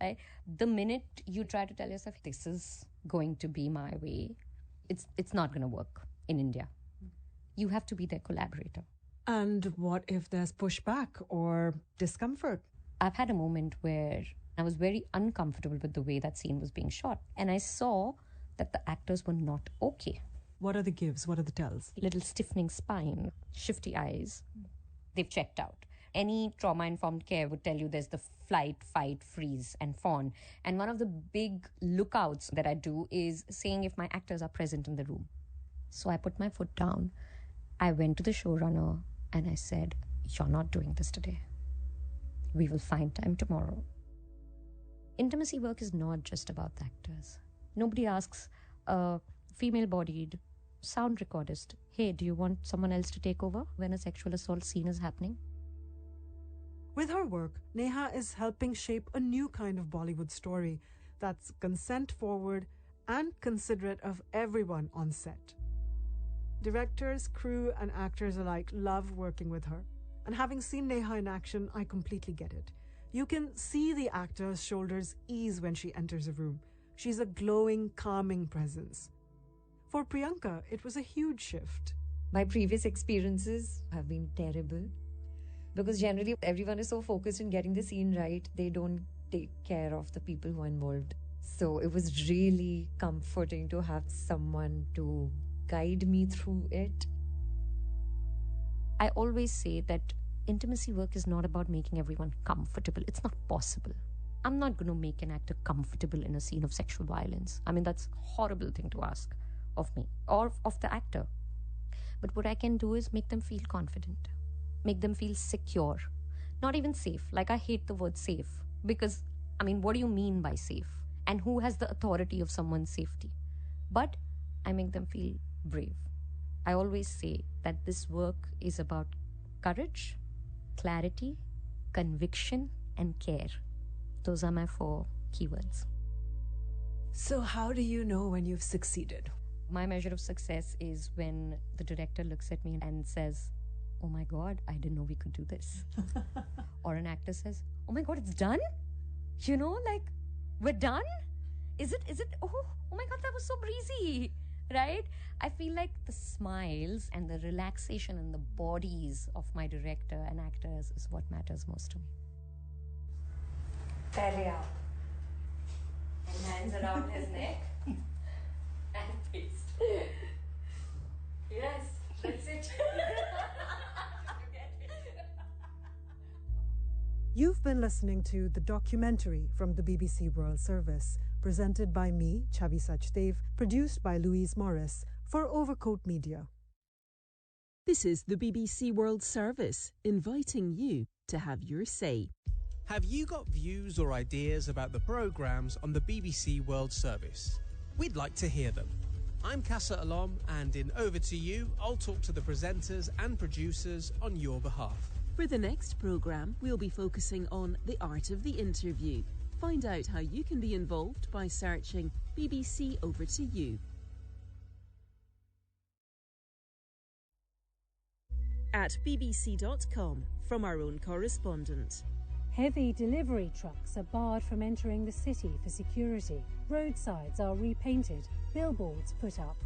Right? The minute you try to tell yourself, this is going to be my way, it's not going to work in India. You have to be their collaborator. And what if there's pushback or discomfort? I've had a moment where I was very uncomfortable with the way that scene was being shot. And I saw that the actors were not okay. What are the gives? What are the tells? Little stiffening spine, shifty eyes. They've checked out. Any trauma-informed care would tell you there's the flight, fight, freeze, and fawn. And one of the big lookouts that I do is saying if my actors are present in the room. So I put my foot down. I went to the showrunner and I said, you're not doing this today. We will find time tomorrow. Intimacy work is not just about the actors. Nobody asks a female-bodied sound recordist, hey, do you want someone else to take over when a sexual assault scene is happening? With her work, Neha is helping shape a new kind of Bollywood story that's consent-forward and considerate of everyone on set. Directors, crew, and actors alike love working with her. And having seen Neha in action, I completely get it. You can see the actor's shoulders ease when she enters a room. She's a glowing, calming presence. For Priyanka, it was a huge shift. My previous experiences have been terrible because generally everyone is so focused in getting the scene right, they don't take care of the people who are involved. So it was really comforting to have someone to guide me through it. I always say that intimacy work is not about making everyone comfortable. It's not possible. I'm not going to make an actor comfortable in a scene of sexual violence. I mean, that's a horrible thing to ask of me or of the actor. But what I can do is make them feel confident, make them feel secure, not even safe. Like, I hate the word safe because, I mean, what do you mean by safe? And who has the authority of someone's safety? But I make them feel brave. I always say that this work is about courage, clarity, conviction, and care. Those are my 4 keywords. So how do you know when you've succeeded? My measure of success is when the director looks at me and says, "Oh my God, I didn't know we could do this." Or an actor says, "Oh my God, it's done? You know, like, we're done? Is it, oh my God, that was so breezy." Right? I feel like the smiles and the relaxation in the bodies of my director and actors is what matters most to me. Belly up. And hands around his neck. And paste. Yes, that's it. You've been listening to the documentary from the BBC World Service, presented by me, Chavi Sachdev, produced by Louise Morris for Overcoat Media. This is the BBC World Service, inviting you to have your say. Have you got views or ideas about the programmes on the BBC World Service? We'd like to hear them. I'm Kassa Alom, and in Over to You, I'll talk to the presenters and producers on your behalf. For the next programme, we'll be focusing on the art of the interview. Find out how you can be involved by searching BBC Over to You. At bbc.com, from our own correspondent. Heavy delivery trucks are barred from entering the city for security. Roadsides are repainted, billboards put up,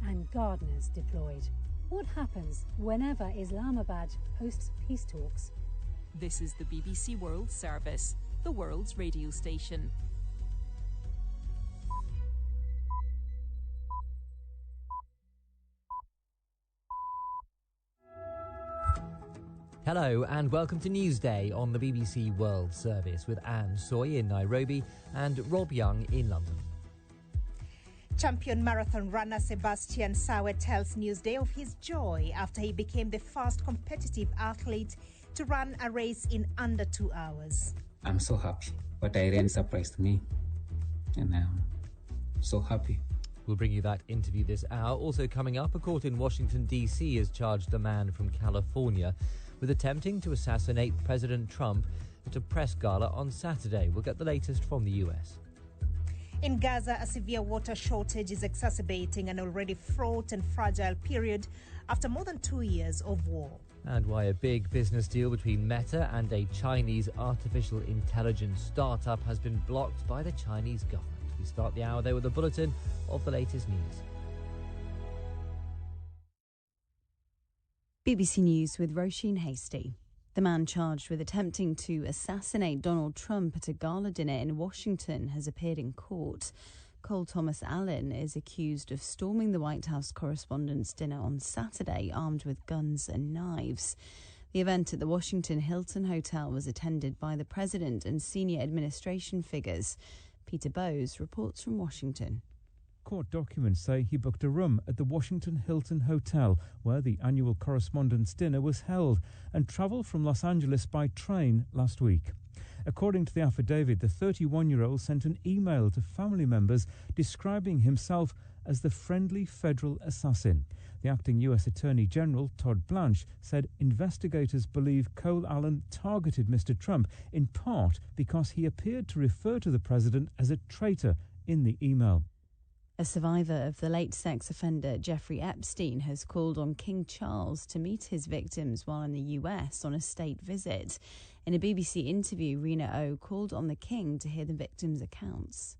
and gardeners deployed. What happens whenever Islamabad hosts peace talks? This is the BBC World Service, the world's radio station. Hello and welcome to Newsday on the BBC World Service with Anne Soy in Nairobi and Rob Young in London. Champion marathon runner Sebastian Sawe tells Newsday of his joy after he became the first competitive athlete to run a race in under 2 hours. I'm so happy. What I ran surprised me, and I'm so happy. We'll bring you that interview this hour. Also coming up, a court in Washington, D.C. has charged a man from California with attempting to assassinate President Trump at a press gala on Saturday. We'll get the latest from the US. In Gaza, a severe water shortage is exacerbating an already fraught and fragile period after more than 2 years of war. And why a big business deal between Meta and a Chinese artificial intelligence startup has been blocked by the Chinese government. We start the hour there with a bulletin of the latest news. BBC News with Roisin Hasty. The man charged with attempting to assassinate Donald Trump at a gala dinner in Washington has appeared in court. Cole Thomas Allen is accused of storming the White House Correspondents' Dinner on Saturday armed with guns and knives. The event at the Washington Hilton Hotel was attended by the president and senior administration figures. Peter Bowes reports from Washington. Court documents say he booked a room at the Washington Hilton Hotel, where the annual Correspondents' Dinner was held, and travelled from Los Angeles by train last week. According to the affidavit, the 31-year-old sent an email to family members describing himself as the friendly federal assassin. The acting U.S. Attorney General, Todd Blanche, said investigators believe Cole Allen targeted Mr. Trump in part because he appeared to refer to the president as a traitor in the email. A survivor of the late sex offender Jeffrey Epstein has called on King Charles to meet his victims while in the US on a state visit. In a BBC interview, Rena O called on the King to hear the victims' accounts.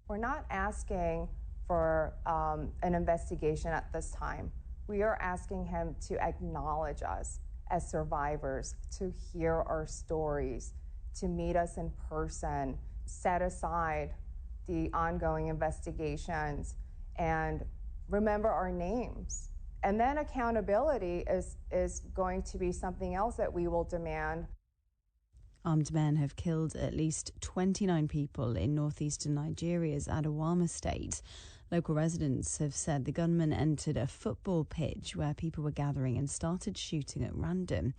We're not asking for an investigation at this time. We are asking him to acknowledge us as survivors, to hear our stories, to meet us in person, set aside the ongoing investigations, and remember our names. And then accountability is going to be something else that we will demand. Armed men have killed at least 29 people in northeastern Nigeria's Adamawa state. Local residents have said the gunmen entered a football pitch where people were gathering and started shooting at random.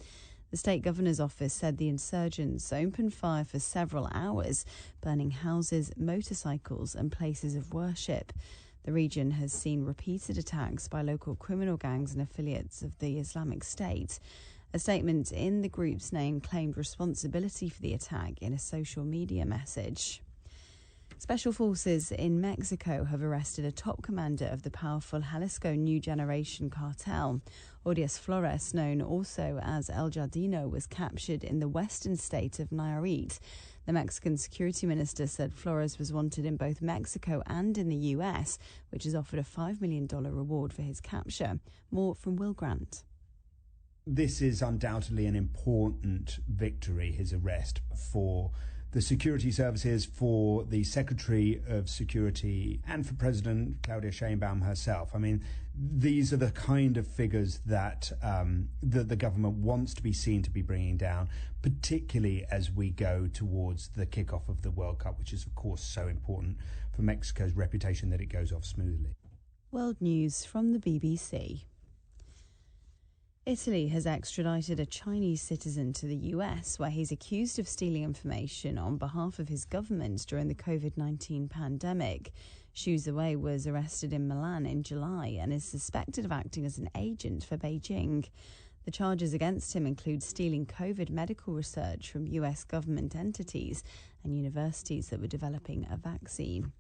The state governor's office said the insurgents opened fire for several hours, burning houses, motorcycles and places of worship. The region has seen repeated attacks by local criminal gangs and affiliates of the Islamic State. A statement in the group's name claimed responsibility for the attack in a social media message. Special forces in Mexico have arrested a top commander of the powerful Jalisco New Generation cartel. Odias Flores, known also as El Jardino, was captured in the western state of Nayarit. The Mexican security minister said Flores was wanted in both Mexico and in the US, which has offered a $5 million reward for his capture. More from Will Grant. This is undoubtedly an important victory, his arrest, for the security services, for the Secretary of Security, and for President Claudia Sheinbaum herself. I mean, these are the kind of figures that the government wants to be seen to be bringing down, particularly as we go towards the kickoff of the World Cup, which is, of course, so important for Mexico's reputation that it goes off smoothly. World News from the BBC. Italy has extradited a Chinese citizen to the US, where he's accused of stealing information on behalf of his government during the COVID-19 pandemic. Xu Ziwei was arrested in Milan in July and is suspected of acting as an agent for Beijing. The charges against him include stealing COVID medical research from US government entities and universities that were developing a vaccine.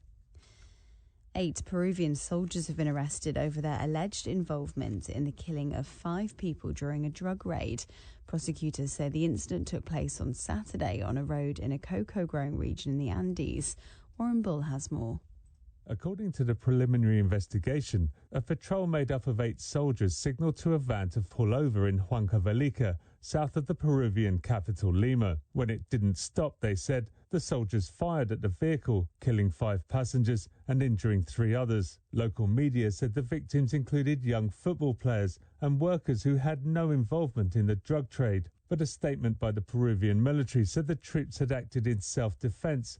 8 Peruvian soldiers have been arrested over their alleged involvement in the killing of 5 people during a drug raid. Prosecutors say the incident took place on Saturday on a road in a cocoa-growing region in the Andes. Warren Bull has more. According to the preliminary investigation, a patrol made up of 8 soldiers signalled to a van to pull over in Huancavelica, south of the Peruvian capital Lima. When it didn't stop, they said, the soldiers fired at the vehicle, killing 5 passengers and injuring 3 others. Local media said the victims included young football players and workers who had no involvement in the drug trade. But a statement by the Peruvian military said the troops had acted in self-defense.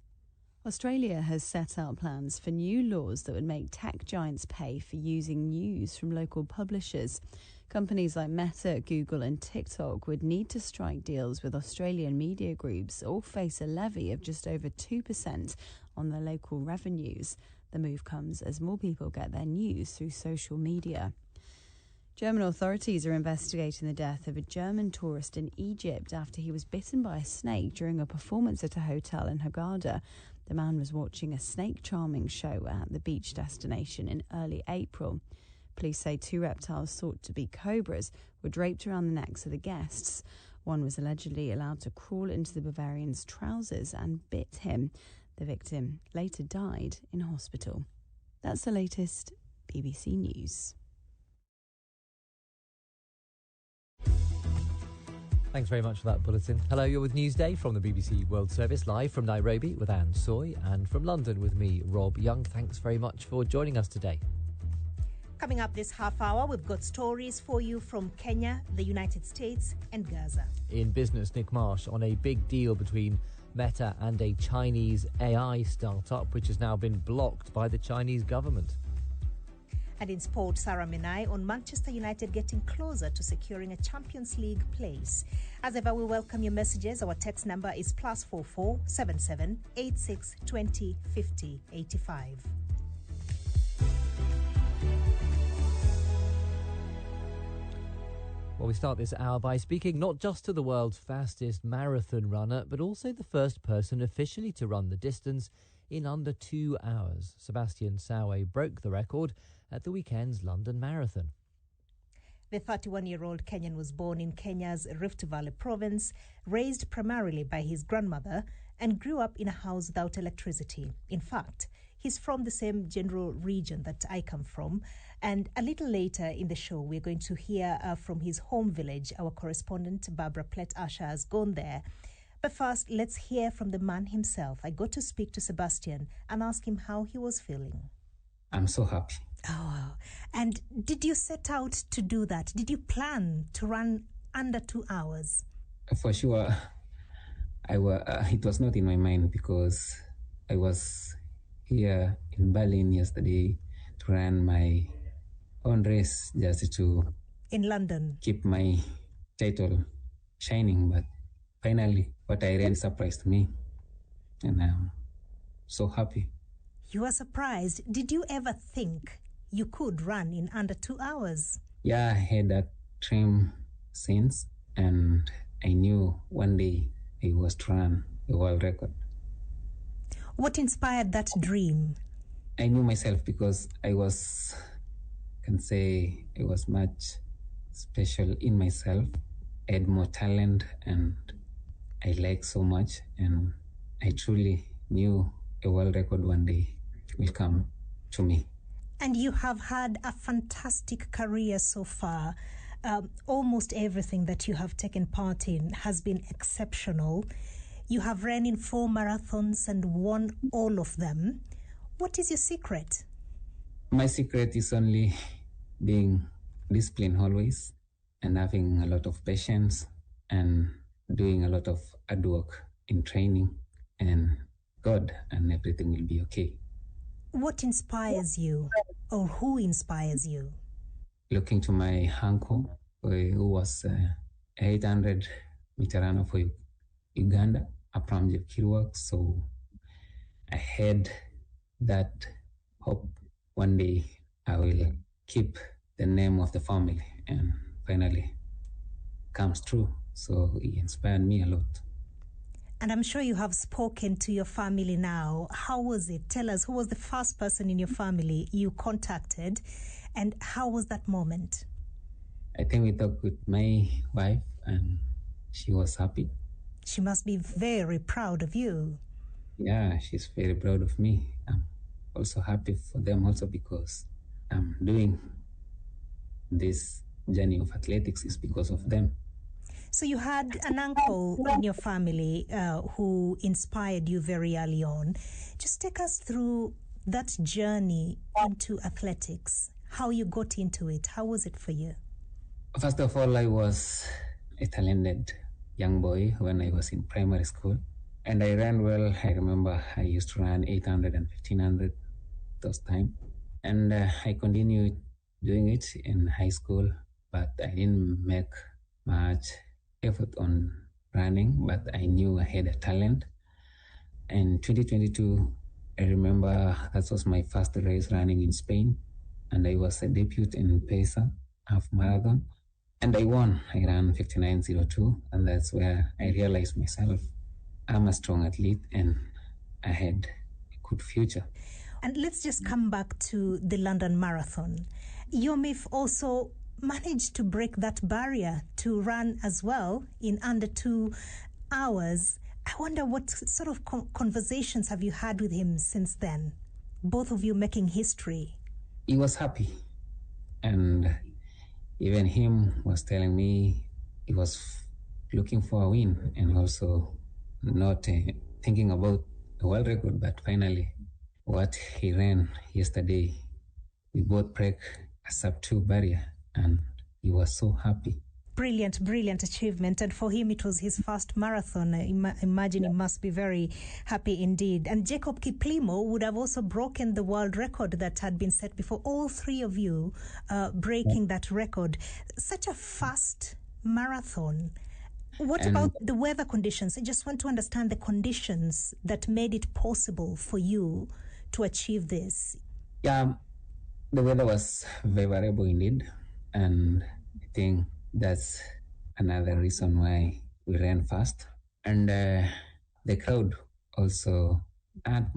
Australia has set out plans for new laws that would make tech giants pay for using news from local publishers. Companies like Meta, Google and TikTok would need to strike deals with Australian media groups or face a levy of just over 2% on their local revenues. The move comes as more people get their news through social media. German authorities are investigating the death of a German tourist in Egypt after he was bitten by a snake during a performance at a hotel in Hurghada. The man was watching a snake charming show at the beach destination in early April. Police say 2 reptiles thought to be cobras were draped around the necks of the guests. One was allegedly allowed to crawl into the Bavarian's trousers and bit him. The victim later died in hospital. That's the latest BBC News. Thanks very much for that bulletin. Hello, you're with Newsday from the BBC World Service, live from Nairobi with Anne Soy, and from London with me, Rob Young. Thanks very much for joining us today. Coming up this half hour, we've got stories for you from Kenya, the United States and Gaza. In business, Nick Marsh on a big deal between Meta and a Chinese AI startup, which has now been blocked by the Chinese government. And in sport, Sarah Menai on Manchester United getting closer to securing a Champions League place. As ever, we welcome your messages. Our text number is +44 77 86 20 50 85. Well, we start this hour by speaking not just to the world's fastest marathon runner, but also the first person officially to run the distance in under 2 hours. Sebastian Sawe broke the record at the weekend's London Marathon. The 31-year-old Kenyan was born in Kenya's Rift Valley province, raised primarily by his grandmother, and grew up in a house without electricity. In fact, he's from the same general region that I come from. And a little later in the show, we're going to hear from his home village. Our correspondent, Barbara Plett-Asher, has gone there. But first, let's hear from the man himself. I got to speak to Sebastian and ask him how he was feeling. I'm so happy. Oh, and did you set out to do that? Did you plan to run under 2 hours? For sure, it was not in my mind because I was here in Berlin yesterday to run my own race just to in London keep my title shining. But finally, what I ran surprised me, and I'm so happy. You were surprised. Did you ever think you could run in under 2 hours? Yeah, I had that dream since, and I knew one day I was to run a world record. What inspired that dream? I knew myself because I was much special in myself. I had more talent and I like so much, and I truly knew a world record one day will come to me. And you have had a fantastic career so far. Almost everything that you have taken part in has been exceptional. You have ran in 4 marathons and won all of them. What is your secret? My secret is only being disciplined always and having a lot of patience and doing a lot of hard work in training, and God, and everything will be okay. What inspires you, or who inspires you? Looking to my uncle, who was 800-meter runner for Uganda, Apram Jepkirwak. So I had that hope one day I will keep the name of the family, and finally comes true. So he inspired me a lot. And I'm sure you have spoken to your family now. How was it? Tell us, who was the first person in your family you contacted, and how was that moment? I think we talked with my wife, and she was happy. She must be very proud of you. Yeah, she's very proud of me. I'm also happy for them also because I'm doing this journey of athletics is because of them. So you had an uncle in your family who inspired you very early on. Just take us through that journey into athletics, how you got into it. How was it for you? First of all, I was a talented young boy when I was in primary school, and I ran well. I remember I used to run 800 and 1500 those time, and I continued doing it in high school, but I didn't make much effort on running, but I knew I had a talent. In 2022, I remember that was my first race running in Spain, and I was a debut in Pesa half marathon, and I won. I ran 59:02, and that's where I realized myself I'm a strong athlete and I had a good future. And let's just come back to the London Marathon. Yomif also managed to break that barrier to run as well in under 2 hours. I wonder what sort of conversations have you had with him since then? Both of you making history. He was happy, and even him was telling me he was looking for a win and also not thinking about the world record, but finally what he ran yesterday, we both break a sub-2 barrier, and he was so happy. Brilliant achievement. And for him, it was his first marathon. I imagine he must be very happy indeed. And Jacob Kiplimo would have also broken the world record that had been set before. All three of you breaking that record. Such a fast marathon. What about the weather conditions? I just want to understand the conditions that made it possible for you to achieve this. Yeah, the weather was favorable indeed, and I think that's another reason why we ran fast. And the crowd also had